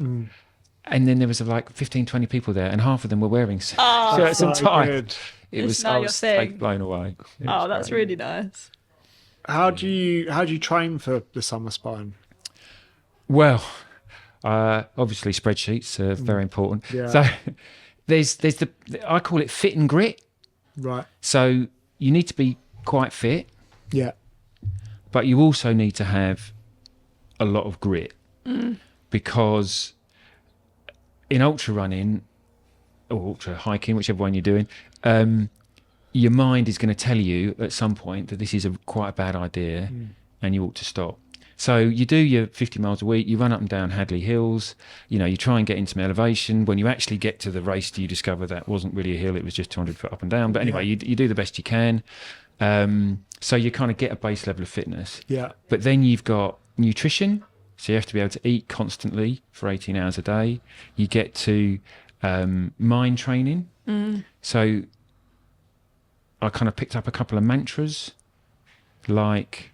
And then there was like 15, 20 people there, and half of them were wearing shirts and So ties. good. It It's was, not I your was thing. like, blown away. It Oh, was that's great. really nice. How do you train for the summer spine? Well, obviously spreadsheets are very important. Yeah. So there's I call it fit and grit. Right. So you need to be quite fit, Yeah. but you also need to have a lot of grit because in ultra running or ultra hiking, whichever one you're doing, your mind is going to tell you at some point that this is quite a bad idea and you ought to stop. So you do your 50 miles a week, you run up and down Hadley Hills, you try and get into some elevation. When you actually get to the race, you discover that wasn't really a hill, it was just 200 foot up and down. But anyway, you do the best you can. So you kind of get a base level of fitness. Yeah. But then you've got nutrition. So you have to be able to eat constantly for 18 hours a day. You get to mind training. So I kind of picked up a couple of mantras like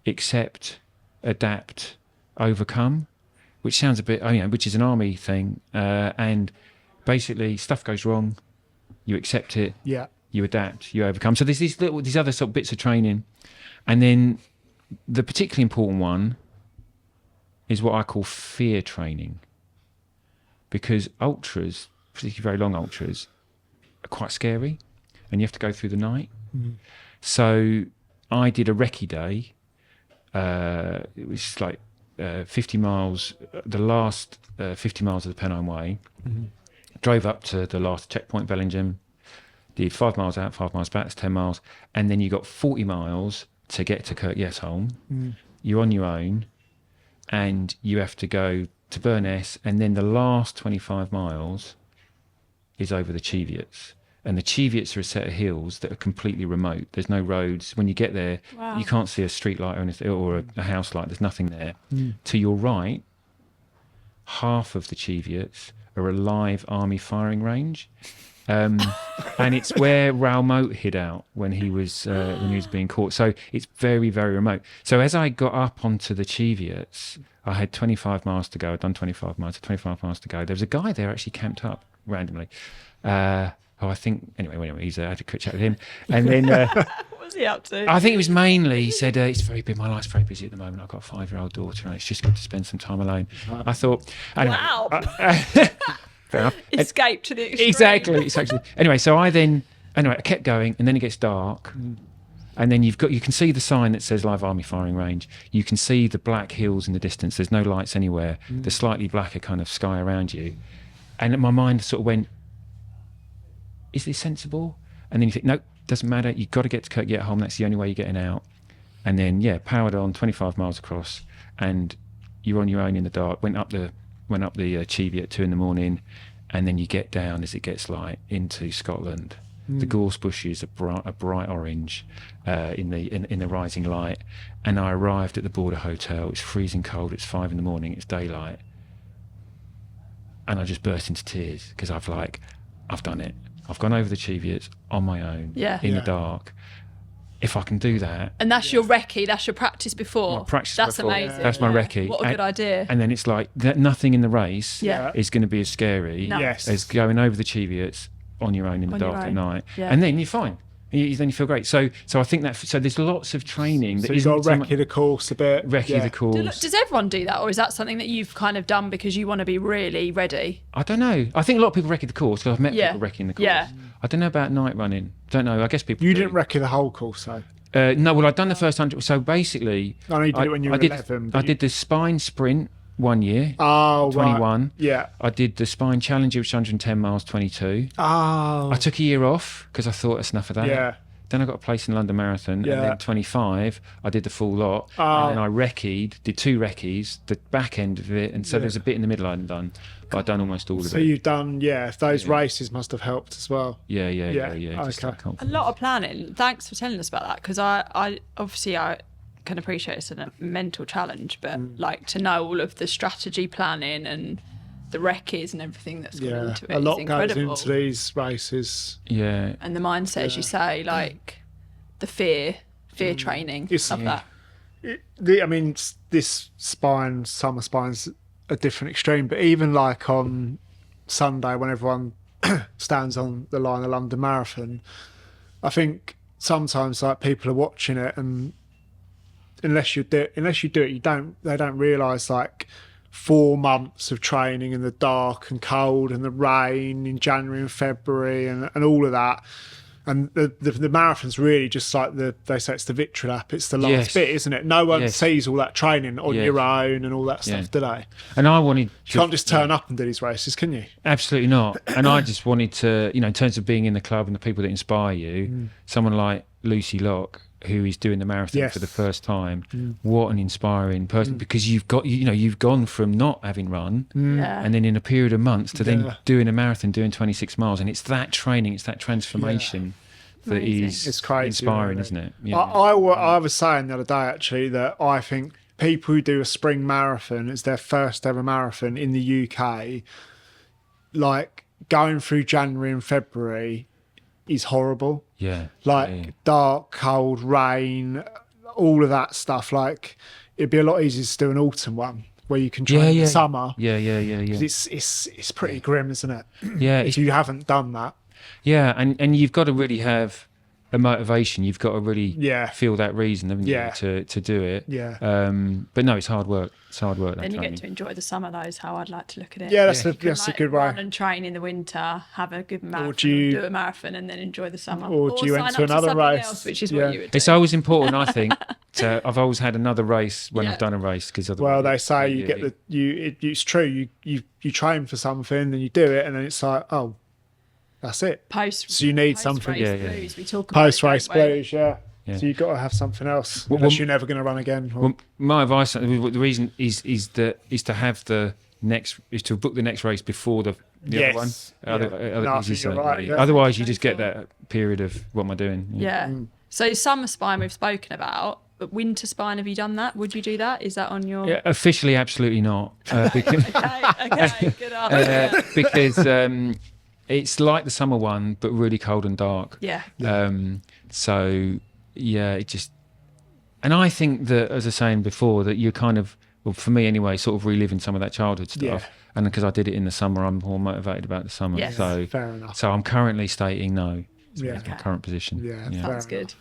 accept, adapt, overcome, which sounds a bit, which is an army thing. And basically stuff goes wrong, you accept it, Yeah. you adapt, you overcome. So there's these other sort of bits of training. And then the particularly important one is what I call fear training, because ultras, particularly very long ultras, are quite scary and you have to go through the night. So I did a recce day. It was like 50 miles, the last 50 miles of the Pennine Way. Drove up to the last checkpoint, Bellingham, did 5 miles out, 5 miles back, that's 10 miles. And then you got 40 miles to get to Kirkyeasholm. You're on your own and you have to go to Burness, and then the last 25 miles is over the Cheviots. And the Cheviots are a set of hills that are completely remote. There's no roads. When you get there, you can't see a street light or anything, or a house light. There's nothing there. To your right, half of the Cheviots are a live army firing range. And it's where Raoul Moat hid out when he was being caught. So it's very, very remote. So as I got up onto the Cheviots, I had 25 miles to go. I'd done 25 miles, 25 miles to go. There was a guy there actually camped up randomly. I think, anyway, I had a quick chat with him. And then What was he up to? I think it was mainly, he said, it's very busy. My life's very busy at the moment. I've got a 5-year-old daughter and it's just good to spend some time alone. I thought, anyway, Wow. fair enough. Escape to the extreme. Exactly. Anyway, so I kept going, and then it gets dark, and then you can see the sign that says live army firing range. You can see the black hills in the distance. There's no lights anywhere. The slightly blacker kind of sky around you. And my mind sort of went, is this sensible? And then you think, no, doesn't matter. You've got to get to Kirkgate at home. That's the only way you're getting out. And then, powered on 25 miles across, and you're on your own in the dark. Went up the Chevy at 2 a.m, and then you get down as it gets light into Scotland. The gorse bushes are bright orange in the rising light. And I arrived at the border hotel. It's freezing cold. It's 5 a.m. It's daylight, and I just burst into tears because I've done it. I've gone over the Cheviots on my own in the dark. If I can do that. And that's your recce, that's your practice before. My practice that's before. amazing. That's my recce. What a good idea. And then it's like that nothing in the race Yeah. is going to be as scary Yes. as going over the Cheviots on your own in the On your dark at own. night. Yeah. And then you're fine. Then you feel great. So I think that. So there's lots of training. So you've got to recce the course a bit. Recce the course. Does everyone do that, or is that something that you've kind of done because you want to be really ready? I don't know. I think a lot of people recce the course because I've met people recceing the course. Yeah. I don't know about night running. Don't know. I guess people. You do. didn't recce the whole course, though. No, well, I'd done the first 100. So basically, I know you did it when you were 11. I did the spine sprint 1 year. Oh, 21. Right. Yeah. I did the spine challenger, which was 110 miles, 22. Oh. I took a year off because I thought that's enough of that. Yeah. Then I got a place in London Marathon, Yeah. and then 25, I did the full lot, and then I recce'd, did 2 recce's, the back end of it, and so there's a bit in the middle I hadn't done, but I'd done almost all of So it. you've done, those races must have helped as well. Yeah. Just Okay. that confidence. A lot of planning. Thanks for telling us about that, because I obviously can appreciate it's a mental challenge, but like to know all of the strategy planning and the recce's and everything that's gone into it a lot is goes incredible. into these races. Yeah. And the mindset, as you say, like the fear training, It's- love that. This summer spine's a different extreme, but even like on Sunday when everyone stands on the line of London Marathon, I think sometimes like people are watching it, and unless you do it, they don't realise like 4 months of training in the dark and cold and the rain in January and February and all of that. And the marathon's really just like they say it's the victory lap. It's the last bit, isn't it? No one sees all that training on your own and all that stuff, do they? And I wanted You can't just turn up and do these races, can you? Absolutely not. And I just wanted to, in terms of being in the club and the people that inspire you, someone like Lucy Locke, who is doing the marathon for the first time, what an inspiring person, because you've gone from not having run and then in a period of months to then doing a marathon, doing 26 miles, and it's that training, it's that transformation that is It's crazy, inspiring, isn't isn't it? Yeah. I was saying the other day actually that I think people who do a spring marathon as their first ever marathon in the UK, like going through January and February is horrible. Dark, cold, rain, all of that stuff. Like it'd be a lot easier to do an autumn one where you can train in the summer. Yeah. 'Cause it's pretty grim, isn't it? Yeah, If you haven't done that. Yeah, and you've got to really have a motivation. You've got to really feel that reason, haven't you, to do it. Yeah. But no, it's hard work. It's hard work. Then you get to enjoy the summer, though, is how I'd like to look at it. Yeah, that's You can, a good way. run and train in the winter, have a good marathon, do a marathon, and then enjoy the summer. Or do you sign went to up another something race? else, which is what you would do. It's always important, I think. I've always had another race when I've done a race, because well, they say you get it's true. You train for something, then you do it, and then it's like, oh, that's it. So you need something. Blues. We talk about Post-race it, don't we? blues, So you've got to have something else, unless you're never going to run again. Well, my advice, the reason is to have the next, is to book the next race before the other one. I think you're right, Otherwise, you just get that period of what am I doing? Yeah. So summer spine we've spoken about, but winter spine, have you done that? Would you do that? Is that on your? Yeah, officially, absolutely not. Because, okay, good answer. because it's like the summer one, but really cold and dark. Yeah. It just, and I think that, as I was saying before, that you're kind of, well, for me anyway, sort of reliving some of that childhood stuff. Yeah. And because I did it in the summer, I'm more motivated about the summer. Yes. So Fair enough. So I'm currently stating no. Yeah. That's my current position. Sounds good.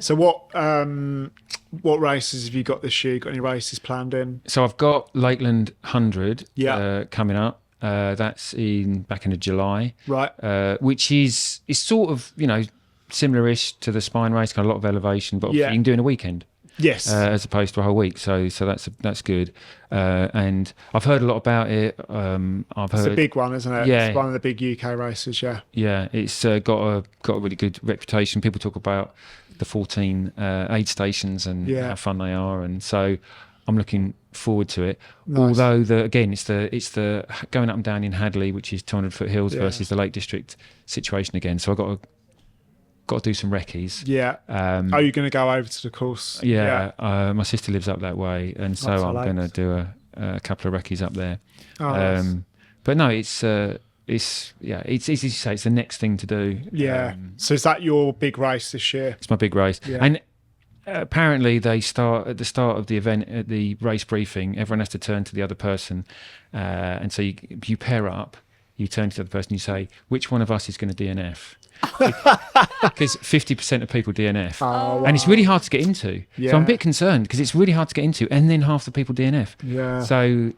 So what races have you got this year? Got any races planned in? So I've got Lakeland 100 Yeah. coming up. That's back into July. Right. Which is sort of, similar-ish to the spine race, got a lot of elevation, but obviously you can do in a weekend. Yes. as opposed to a whole week. So that's good. And I've heard a lot about it. It's a big one, isn't it? Yeah. It's one of the big UK races. Yeah. Yeah, it's got a really good reputation. People talk about the 14 aid stations and how fun they are, and so I'm looking forward to it. Nice. Although it's the going up and down in Hadley, which is 200-foot hills, versus the Lake District situation again. So I've got to do some recce's. Yeah. Are you going to go over to the course? Yeah. My sister lives up that way, and so That's I'm hilarious. going to do a couple of recce's up there. Oh, nice. But no, it's easy to say. It's the next thing to do. Yeah. So is that your big race this year? It's my big race. Yeah. And apparently they start at the start of the event, at the race briefing, everyone has to turn to the other person. And so you pair up, you turn to the other person, you say, which one of us is going to DNF? Because 50% of people DNF. Oh, wow. And it's really hard to get into. Yeah. So I'm a bit concerned because it's really hard to get into, and then half the people DNF. Yeah. So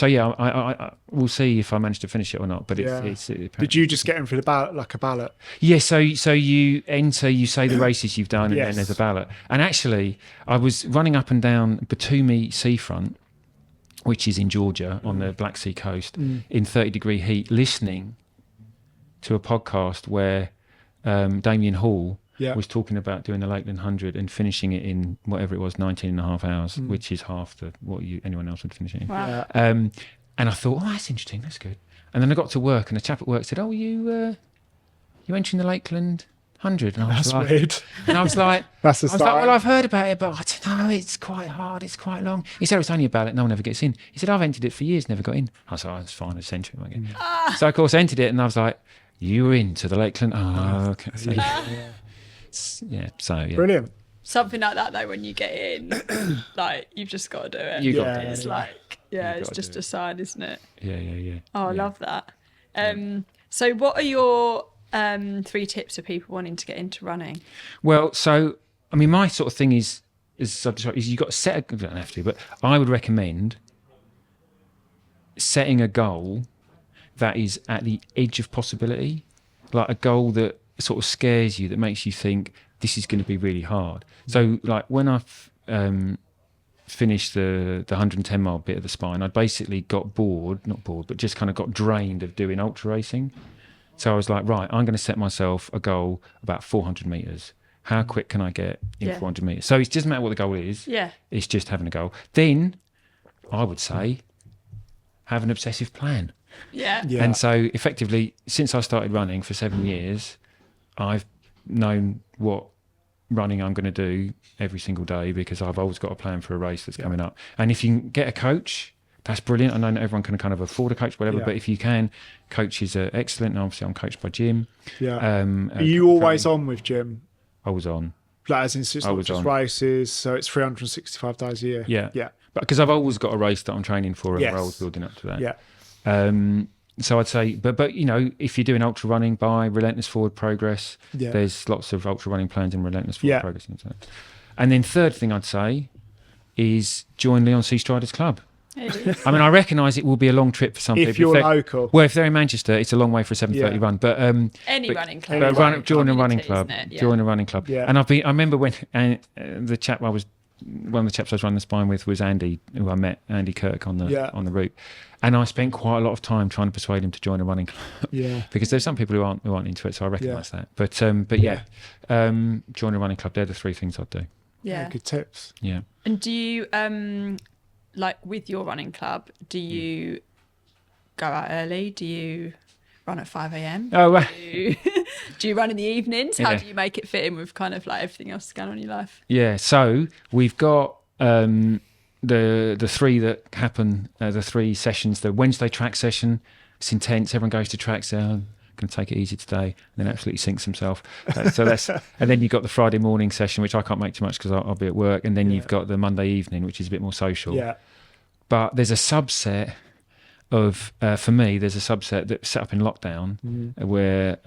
yeah, I we'll see if I manage to finish it or not. But Did you just get in for the ballot, like a ballot? Yeah, so you enter, you say the races you've done, and Yes. then there's a ballot. And actually, I was running up and down Batumi seafront, which is in Georgia on the Black Sea coast, in 30-degree heat, listening to a podcast where Damien Hall was talking about doing the Lakeland 100 and finishing it in whatever it was, 19 and a half hours, which is half what anyone else would finish it in. Wow. And I thought, that's interesting, that's good. And then I got to work, and a chap at work said, you entering the Lakeland 100? And I was That's like, weird. and I was like, That's the I was like, start. well, I've heard about it, but I don't know, it's quite hard, it's quite long. He said, it's only a ballot, no one ever gets in. He said, I've entered it for years, never got in. I was like, that's fine, I'll send it again. So, of course, I entered it, and I was like, you were into the Lakeland? Oh, okay. So, yeah. Brilliant. Something like that though, when you get in, like you've just got to do it. You got to do It's it. like, it's gotta just do a sign, isn't it? Yeah. Oh, I love that. So what are your 3 tips for people wanting to get into running? Well, so, I mean, my sort of thing is you've got to set you don't have to, but I would recommend setting a goal that is at the edge of possibility, like a goal that sort of scares you, that makes you think this is going to be really hard. So, like when I've finished the 110 mile bit of the Spine, I basically got not bored, but just kind of got drained of doing ultra racing. So I was like, right, I'm going to set myself a goal about 400 meters. How quick can I get in 400 meters? So it doesn't matter what the goal is. Yeah. It's just having a goal. Then I would say have an obsessive plan. Yeah. And so effectively, since I started running for 7 years, I've known what running I'm going to do every single day, because I've always got a plan for a race that's coming up. And if you can get a coach, that's brilliant. I know not everyone can kind of afford a coach, whatever, but if you can, coaches are excellent. And obviously I'm coached by Jim. Yeah. Are you always on with Jim? I was on. Like, as in, it's not just races, so it's 365 days a year. Yeah. But because I've always got a race that I'm training for, and we're always building up to that. Yeah. So I'd say, but you know, if you're doing ultra running, by Relentless Forward Progress, there's lots of ultra running plans in Relentless Forward Progress. And then third thing I'd say is join Leon Sea Striders Club. I mean, I recognise it will be a long trip for some people. If you're local. Well, if they're in Manchester, it's a long way for a 7:30 run. But Any running club. Join a running club. Yeah. Join a running club. Yeah. And I remember when one of the chaps I was running the Spine with was Andy, who I met, Andy Kirk on the route, and I spent quite a lot of time trying to persuade him to join a running club. Yeah. Because there's some people who aren't into it, so I recognise that. But join a running club. They're the 3 things I'd do. Yeah. Good tips. Yeah. And do you like with your running club, do you go out early? Do you run at 5 a.m? Oh, right. Do you run in the evenings? How Yeah. do you make it fit in with kind of like everything else going on in your life? Yeah, so we've got the 3 that happen, the 3 sessions. The Wednesday track session, it's intense. Everyone goes to tracks. I'm going to take it easy today, and then absolutely sinks himself. And then you've got the Friday morning session, which I can't make too much because I'll be at work. And then you've got the Monday evening, which is a bit more social. Yeah. But there's a subset of, for me, there's a subset that's set up in lockdown where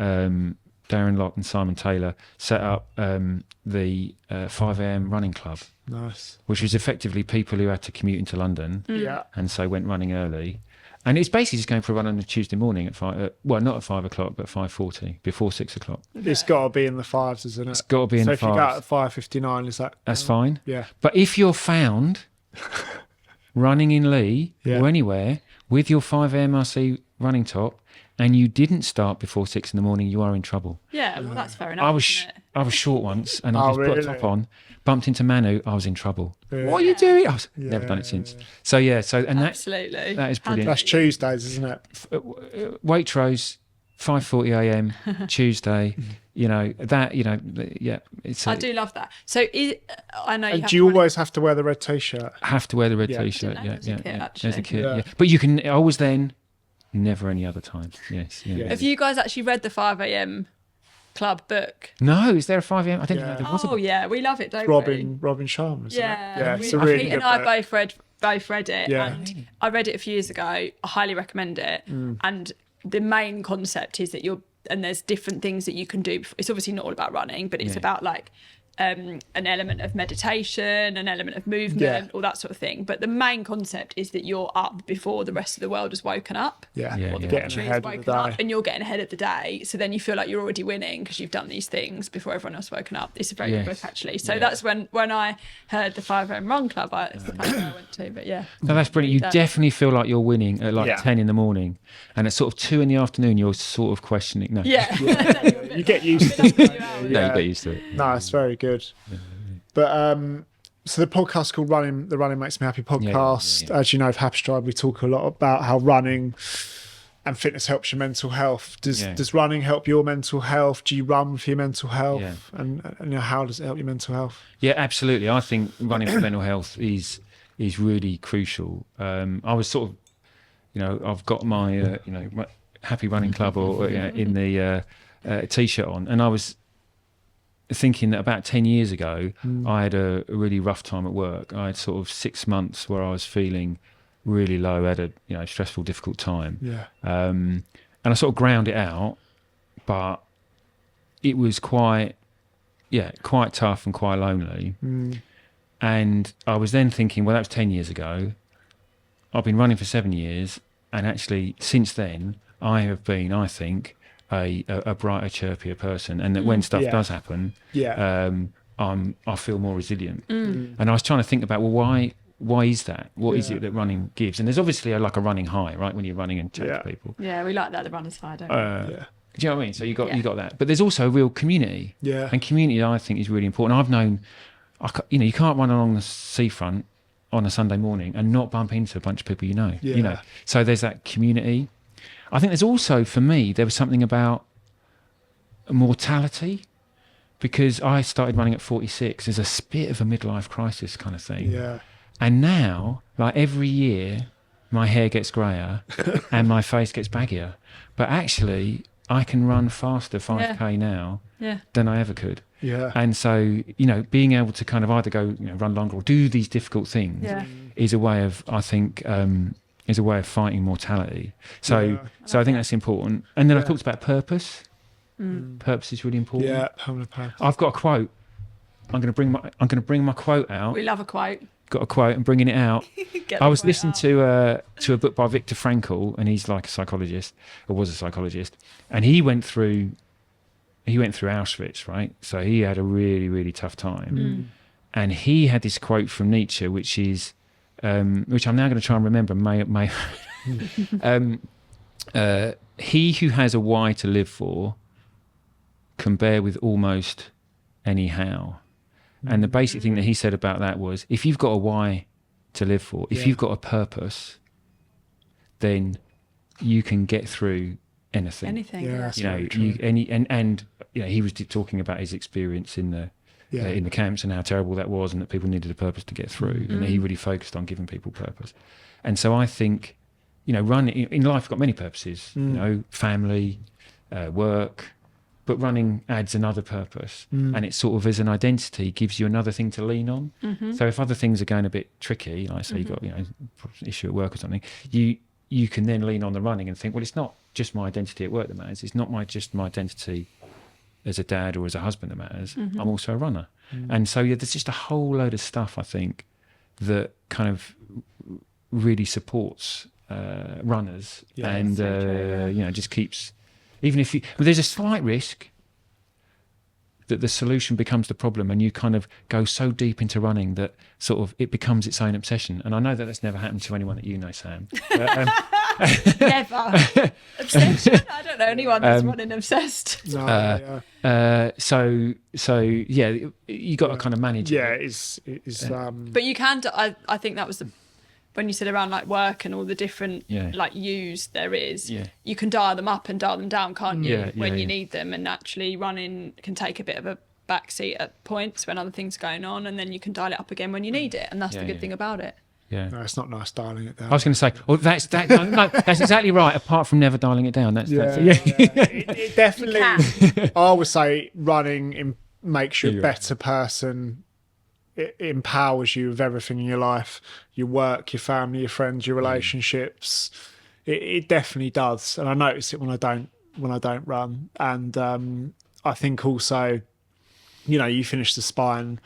Darren Locke and Simon Taylor set up the 5 a.m. running club. Nice. Which was effectively people who had to commute into London Yeah. and so went running early. And it's basically just going for a run on a Tuesday morning at 5, not at 5 o'clock, but 5:40, before 6 o'clock. It's got to be in the 5s, isn't it? It's got to be in the 5s. So if you go out at 5:59, is that... That's fine. Yeah. But if you're found running in Lee Yeah. or anywhere with your 5 MRC running top and you didn't start before 6 in the morning, you are in trouble. Yeah, well, that's fair enough. Isn't it? I was short once and I Oh, just put a really? top on, bumped into Manu, I was in trouble. Yeah. What are you doing? I've never done it since. So and Absolutely. that is brilliant. That's Tuesdays, isn't it? Waitrose, 5:40 a.m. Tuesday. It's I do love that. So I know you And have do you to run- always have to wear the red T-shirt? have to wear the red Yeah. T-shirt. Didn't know as a kid, As a actually. kid, Yeah. yeah. But you can always then, never any other time. Yes, yeah. Yeah. Have you guys actually read the 5 a.m. club book? No, is there a 5 a.m.? I didn't know Yeah. there was a Oh yeah, we love it, don't we? Robin Sharma, isn't Yeah, it? Yeah, it's a Pete really good and I book. both read it, Yeah. and I read it a few years ago. I highly recommend it. And the main concept is that there's different things that you can do. It's obviously not all about running, but it's about like an element of meditation, an element of movement, Yeah. all that sort of thing. But the main concept is that you're up before the rest of the world has woken up. Yeah, Yeah, Or the yeah. getting country ahead has of the woken up, day. and you're getting ahead of the day. So then you feel like you're already winning because you've done these things before everyone else woken up. It's a very good Yes. book, actually. So Yeah. that's when I heard the 5 a.m. Run Club, it's the place I went to. But yeah, No, that's brilliant. You That- definitely feel like you're winning at like Yeah. 10 in the morning, and at sort of 2 in the afternoon, you're sort of questioning. No, yeah. You get used to it. no, Yeah. you get used to it. No, it's very good. But so the podcast called the Running Makes Me Happy podcast. Yeah. As you know, of Happystride, we talk a lot about how running and fitness helps your mental health. Does running help your mental health? Do you run for your mental health? Yeah. And how does it help your mental health? Yeah, absolutely. I think running for mental health is really crucial. I was sort of, I've got my, my Happy Running Club or in the T-shirt on, and I was thinking that about 10 years ago, I had a really rough time at work. I had sort of 6 months where I was feeling really low, had a stressful, difficult time. Yeah. And I sort of ground it out, but it was quite tough and quite lonely. And I was then thinking, well, that was 10 years ago. I've been running for 7 years, and actually since then I have been, I think, a brighter, chirpier person, and that when stuff does happen, I feel more resilient. And I was trying to think about, well, why is that? What is it that running gives? And there's obviously like a running high, right? When you're running and chat to people. Yeah, we like that, the runner's high, don't we? Yeah. Do you know what I mean? So you got that, but there's also a real community. Yeah. And community, I think, is really important. I've known, you can't run along the seafront on a Sunday morning and not bump into a bunch of people you know. Yeah. So there's that community. I think there's also, for me, there was something about mortality, because I started running at 46. There's a bit of a midlife crisis kind of thing. Yeah. And now, like every year, my hair gets grayer and my face gets baggier. But actually, I can run faster 5K now than I ever could. Yeah. And so, being able to kind of either go, run longer or do these difficult things is a way of, I think, fighting mortality. So I think that's important. And then I talked about purpose. Purpose is really important. Yeah. Permanent purpose. I've got a quote. I'm going to bring my quote out. We love a quote. Got a quote and bringing it out. Get I the was quote listening out. to a book by Viktor Frankl, and he's like a psychologist, or was a psychologist, and he went through Auschwitz, right? So he had a really, really tough time, and he had this quote from Nietzsche, which is, which I'm now going to try and remember. He who has a why to live for can bear with almost any how. And the basic thing that he said about that was, if you've got a why to live for, if you've got a purpose, then you can get through anything. Anything. Yeah, Yeah. that's You know, very true. he was talking about his experience in the camps and how terrible that was, and that people needed a purpose to get through, and he really focused on giving people purpose. And so I think, running in life, got many purposes. Family, work. But running adds another purpose, and it sort of, as an identity, gives you another thing to lean on. So if other things are going a bit tricky, like say you've got issue at work or something, you can then lean on the running and think, well, it's not just my identity at work that matters. It's not just my identity as a dad or as a husband that matters. I'm also a runner, and so there's just a whole load of stuff, I think, that kind of really supports runners, Yeah, and so true, yeah. just keeps. Even if you, well, there's a slight risk that the solution becomes the problem, and you kind of go so deep into running that sort of it becomes its own obsession. And I know that that's never happened to anyone that you know, Sam. Never. Obsession? I don't know anyone that's running obsessed. No, So yeah, you got to kind of manage yeah, it. it's But you can, I think that was the, when you said around like work and all the different like use there is, you can dial them up and dial them down, can't you, when you need them. And actually running can take a bit of a backseat at points when other things are going on, and then you can dial it up again when you need it. And that's the good thing about it. Yeah. No, it's not nice dialing it down. I was going to say, well, that's exactly right. Apart from never dialing it down, that's It definitely. You I would say running makes you a better person. It empowers you with everything in your life, your work, your family, your friends, your relationships. It definitely does, and I notice it when I don't run. And I think also, you finish the spine.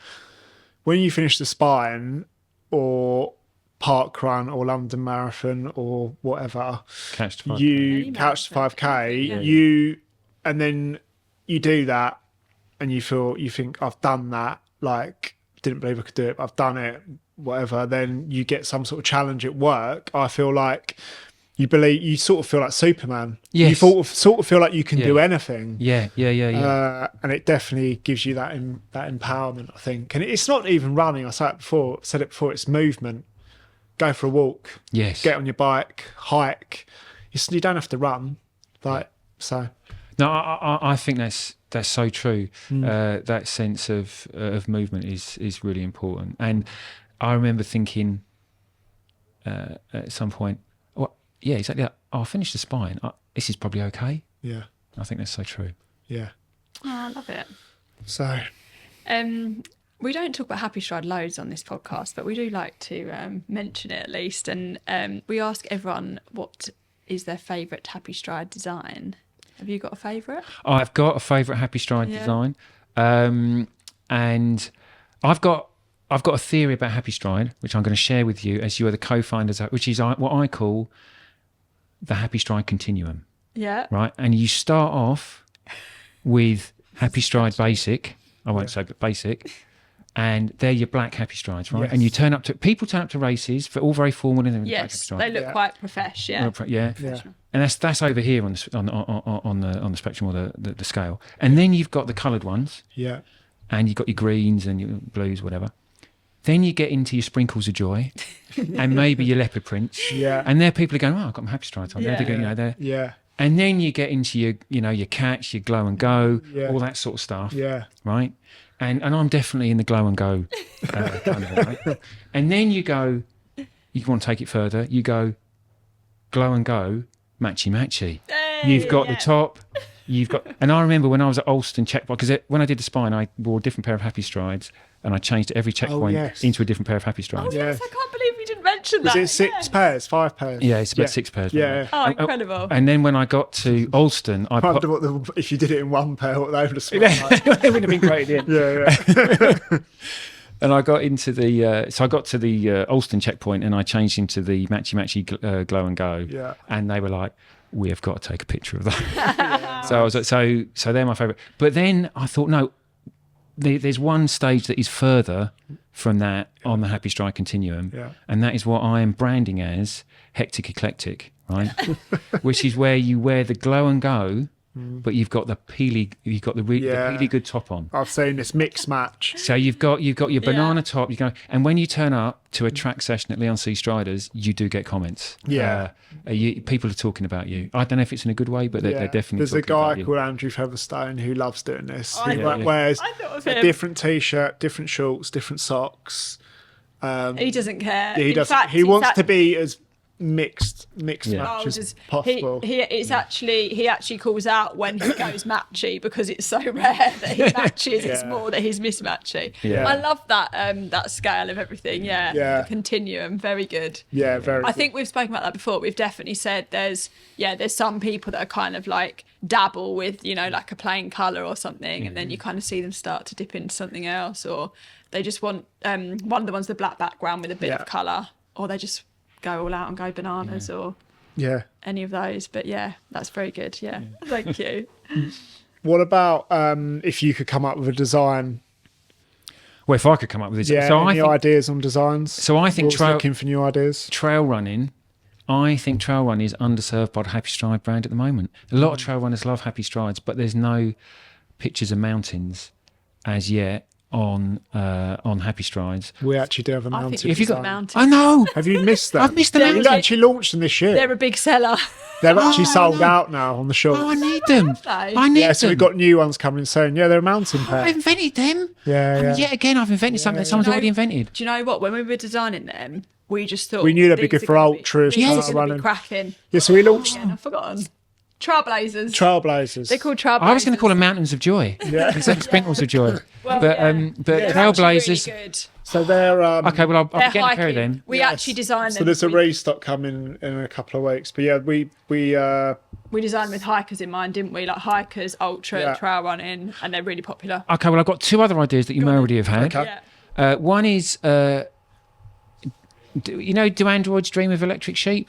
When you finish the spine, or parkrun, or London Marathon, or whatever, Couch to 5K. couch to 5K, and then you do that, and you think I've done that, like. Didn't believe I could do it, but I've done it, whatever. Then you get some sort of challenge at work. I feel like you sort of feel like Superman. Yes. You sort of feel like you can do anything. Yeah. And it definitely gives you that empowerment, I think. And it's not even running. I said it before. It's movement. Go for a walk. Yes. Get on your bike. Hike. You don't have to run. So. No, I think that's so true. That sense of movement is really important. And I remember thinking at some point, exactly. I'll finish the spine. This is probably okay. Yeah. I think that's so true. Yeah. Oh, I love it. So. We don't talk about Happy Stride loads on this podcast, but we do like to mention it at least. And we ask everyone what is their favourite Happy Stride design. Have you got a favourite? I've got a favourite Happy Stride design, and I've got a theory about Happy Stride, which I'm going to share with you as you are the co-founders, which is what I call the Happy Stride continuum. Yeah. Right, and you start off with Happy Stride Basic. I won't say, but Basic. And they're your black Happy Strides, right? Yes. And people turn up to races for all very formal, and they're Yes, they look quite professional. Yeah. And that's over here on the spectrum, or the scale. And then you've got the coloured ones. Yeah. And you've got your greens and your blues, whatever. Then you get into your sprinkles of joy, and maybe your leopard prints. Yeah. And there people are going, I've got my Happy Strides on. Yeah. They're And then you get into your cats, your glow and go, all that sort of stuff. Yeah. Right. And I'm definitely in the glow and go kind of way. And then you want to take it further. You go glow and go, matchy matchy. Hey, You've got the top. And I remember when I was at Alston checkpoint, because when I did the spine, I wore a different pair of Happy Strides, and I changed every checkpoint into a different pair of Happy Strides. Oh, yes, I can't believe you didn't mention that. Was it 6 pairs, 5 pairs? Yeah, it's about 6 pairs. Yeah. Oh, incredible. And then when I got to Alston, I wonder if you did it in one pair, what they would have smelled like. It would have been great at the end. And I got into the Alston checkpoint, and I changed into the matchy glow and go. Yeah. And they were like, "We have got to take a picture of that." So I was like, so they're my favourite. But then I thought, no, there's one stage that is further from that on the Happy Stride continuum, and that is what I am branding as hectic eclectic, right? Which is where you wear the glow and go, but you've got the peely good top on. I've seen this mix match. So you've got your banana top. And when you turn up to a track session at Leon C Striders, you do get comments. Yeah, people are talking about you. I don't know if it's in a good way, but they're definitely. There's a talking about guy you. called Andrew Featherstone who loves doing this. I He thought wears of a him. different t-shirt, different shorts, different socks. He doesn't care. He In doesn't. fact, He wants to be as mixed match as possible. He actually calls out when he goes matchy, because it's so rare that he matches. It's more that he's mismatchy. Yeah. I love that scale of everything. The continuum, very good. Yeah, very. I think we've spoken about that before. We've definitely said there's some people that are kind of like dabble with like a plain colour or something, and then you kind of see them start to dip into something else, or they just want one of the ones with the black background with a bit of colour, or they just go all out and go bananas or Yeah. any of those. But yeah, that's very good. Yeah, thank you. What about if you could come up with a design? Well, if I could come up with this, Yeah. so Any ideas on designs? So I think Always looking for new ideas. trail running. I think trail running is underserved by the Happy Stride brand at the moment. A lot of trail runners love Happy Strides, but there's no pictures of mountains as yet on Happy Strides. We actually do have a I mountain. think If you got- got mountains. I know. Have you missed that? I've missed the You've mountains. actually launched them this year. They're a big seller. They're actually sold out now on the shop. Oh, I need them. they? I need Yeah, so them. we've got new ones coming soon. Yeah, they're a mountain I've pair. invented them. Yeah, yeah. Yet again, I've invented something that someone's No. already invented. Do you know what? When we were designing them, we just thought We knew they'd be these good are for gonna be- ultras, These trail are going to running. be cracking. Yeah, so we launched And I've forgotten. Trailblazers. Trailblazers. They're called Trailblazers. I was going to call them Mountains of Joy. Yeah. Instead of Sprinkles of Joy. Well, but yeah. but They're actually Trailblazers. really good. So they're Okay, well, I'll They're get a pair hiking. of them. We yes. actually designed them. So there's a we, restock coming in a couple of weeks. But yeah, we we designed with hikers in mind, didn't we? Like hikers, ultra, Yeah. trail running, and they're really popular. Okay, well, I've got two other ideas that you may already have had. Okay. Yeah. One is, do androids dream of electric sheep?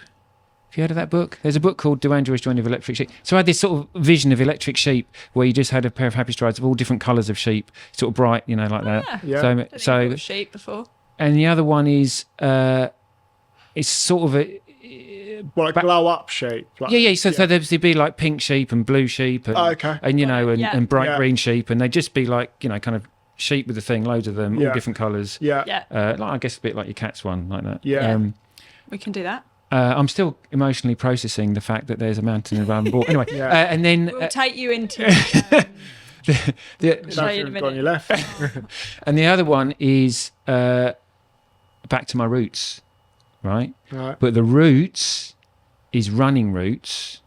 Have you heard of that book? There's a book called Do Androids Dream of Electric Sheep? So I had this sort of vision of electric sheep where you just had a pair of Happy Strides of all different colours of sheep, sort of bright, like that. Yeah. So, I don't think I've so got a sheep before. and the other one is, it's sort of a, well, like glow up shape. Like, yeah. So there'd be like pink sheep and blue sheep, and, Oh, okay. and Yeah. and bright Yeah. green sheep, and they'd just be like, kind of sheep with a thing, loads of them, Yeah. all different colours. Yeah. Yeah, Like, I guess a bit like your cat's one, like that. Yeah. we can do that. I'm still emotionally processing the fact that there's a mountain around the ball. Anyway, Yeah. and then We'll take you into. the, Show you in a Nothing on your minute. left. and the other one is back to my roots, right? Right. But the roots is running routes.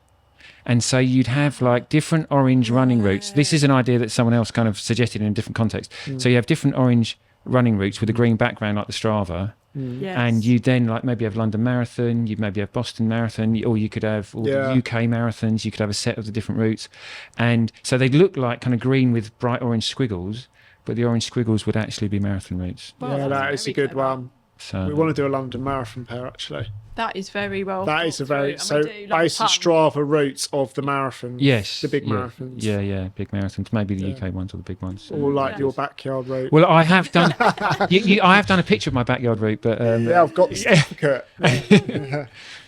And so you'd have like different orange running routes. This is an idea that someone else kind of suggested in a different context. So you have different orange running routes with a green background like the Strava. Yes. And you then like maybe have London Marathon, you'd maybe have Boston Marathon, or you could have all Yeah. the UK marathons, you could have a set of the different routes. And so they'd look like kind of green with bright orange squiggles, but the orange squiggles would actually be marathon routes. Well, Yeah, that's that is a very good clever. one. So We want to do a London Marathon pair, actually. That is very well. That is a thought very... through, So and we do love basic fun. Strava routes of the marathons. yes, The big yeah, marathons. Yeah, big marathons, maybe the Yeah. UK ones or the big ones. Or like Yeah. your backyard route. Well, I have done. I have done a picture of my backyard route, but Yeah, I've got the certificate.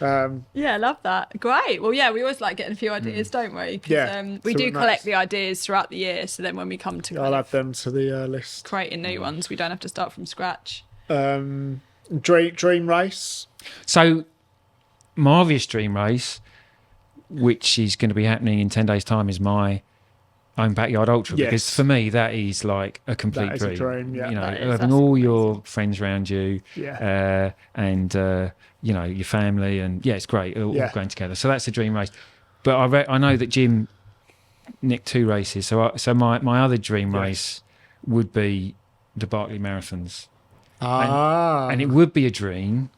Yeah, I love that. Great. Well, yeah, we always like getting a few ideas, don't we? 'Cause, Yeah, we so do nice. collect the ideas throughout the year, so then when we come to I'll kind add of them to the list. creating new ones, we don't have to start from scratch. Dream race. so my obvious dream race, which is going to be happening in 10 days' time, is my own backyard ultra. Yes. Because for me, that is like a complete That is a dream. dream, yeah. That is, Having that's all amazing. your friends around you, Yeah. and your family, and yeah, it's great, all Yeah. going together. So that's a dream race. But I know that Jim nicked 2 races, so my other dream Yes. race would be the Barkley Marathons. Ah. And it would be a dream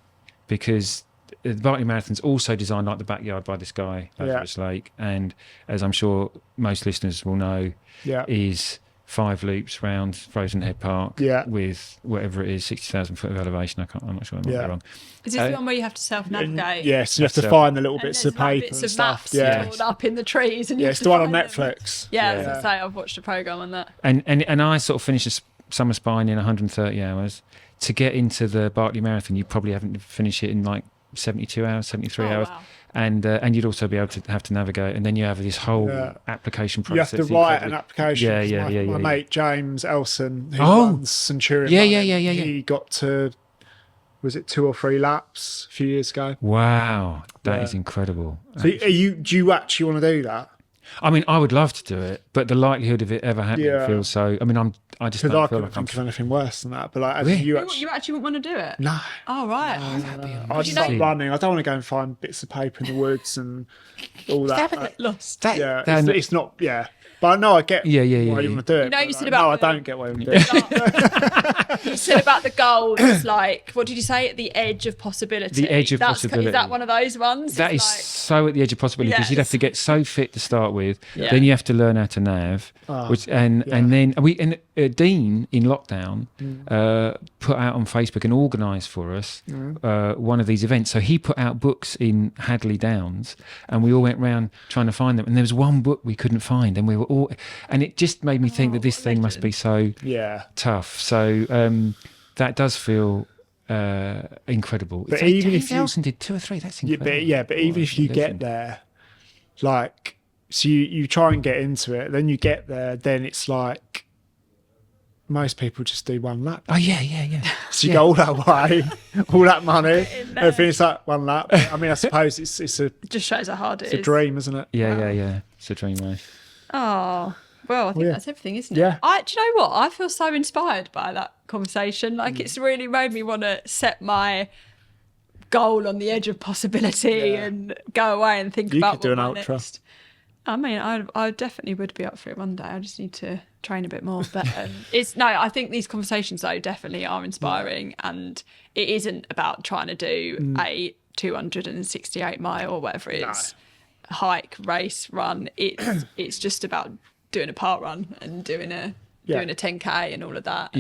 because the Barkley Marathon's also designed like the backyard by this guy, Lazarus Lake, and as I'm sure most listeners will know, yeah. is 5 loops round Frozen Head Park Yeah. with whatever it is, 60,000 foot of elevation. I'm not sure, I might Yeah. be wrong. Is this the one where you have to self-navigate? Yes, you have to So- find the little And bits there's of like paper bits and of stuff. maps Yeah. stored up in the trees, and you Yeah, have it's to the one on find them. Netflix. Yeah, Yeah. as I say, I've watched a program on that. And I sort of finished summer spine in 130 hours. To get into the Barkley Marathon, you probably haven't finished it in like 72 hours, 73 hours. Wow. And you'd also be able to have to navigate, and then you have this whole Yeah. application You have process. to write incredibly- an application. Yeah, 'cause yeah, my, yeah, my yeah, mate James Elson, who Oh. runs Centurion Yeah, Running, yeah. he got to, was it 2 or 3 laps a few years ago? Wow, that is Yeah. incredible. So do you actually want to do that? I mean, I would love to do it, but the likelihood of it ever happening Yeah. feels so. I mean, I just Because don't I feel couldn't like I'm. think of anything worse than that. But like, as Really? you You, actually, you actually wouldn't want to do it? no. Oh, right. I just start running. I don't want to go and find bits of paper in the woods and all that. Get lost. That, Yeah, that- it's not. Yeah, but I know I get. Yeah, why you want to do it. You know, but you said like, about no, I the- don't get why you want to do it. You said about the goal is like, what did you say? At the edge of possibility. The edge of Is possibility. that one of those ones? that is It's so at the edge of possibility because Yeah, you'd have to get so fit to start with. Yeah. Then you have to learn how to nav, and then Dean in lockdown put out on Facebook and organised for us one of these events. So he put out books in Hadley Downs, and we all went round trying to find them. And there was one book we couldn't find, and we were all, and it just made me think that this thing must be so tough. So that does feel incredible. But even if you did 2 or 3, that's incredible. But even if you get there, like, so you try and get into it, then you get there, then it's like most people just do one lap. Oh yeah. So you go all that way, all that money, everything. It's like one lap. I mean, I suppose it's a Just shows how hard it is. a dream, isn't it? Yeah. It's a dream race. Oh, well, I think that's everything, isn't it? Yeah. Do you know what? I feel so inspired by that conversation. Like, it's really made me want to set my goal on the edge of possibility and go away and think about could do what an my ultra. next. I mean, I definitely would be up for it one day. I just need to train a bit more. But I think these conversations, though, definitely are inspiring. And it isn't about trying to do a 268 mile or whatever it is, hike, race, run. It's just about doing a park run and doing a 10K and all of that.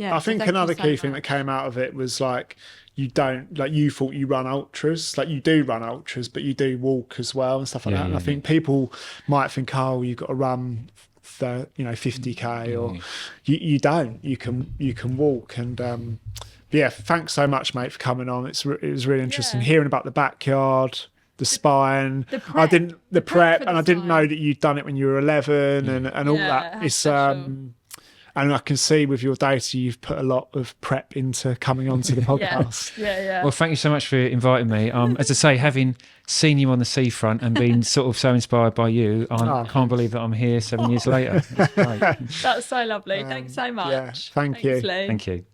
I think another key thing that came out of it was like, you thought you run ultras, like you do run ultras, but you do walk as well and stuff like that. And I think people might think, oh, you've got to run 50K, or you don't. You can walk. And thanks so much, mate, for coming on. It was really interesting hearing about the backyard, the spine. The prep. I didn't spine. know that you'd done it when you were 11 and all that. It's and I can see with your data you've put a lot of prep into coming onto the podcast. Yeah. Well, thank you so much for inviting me. As I say, having seen you on the seafront and been sort of so inspired by you, I can't believe that I'm here 7 years later. It's great. That's so lovely. Thanks so much. Thank you. Lee. Thank you.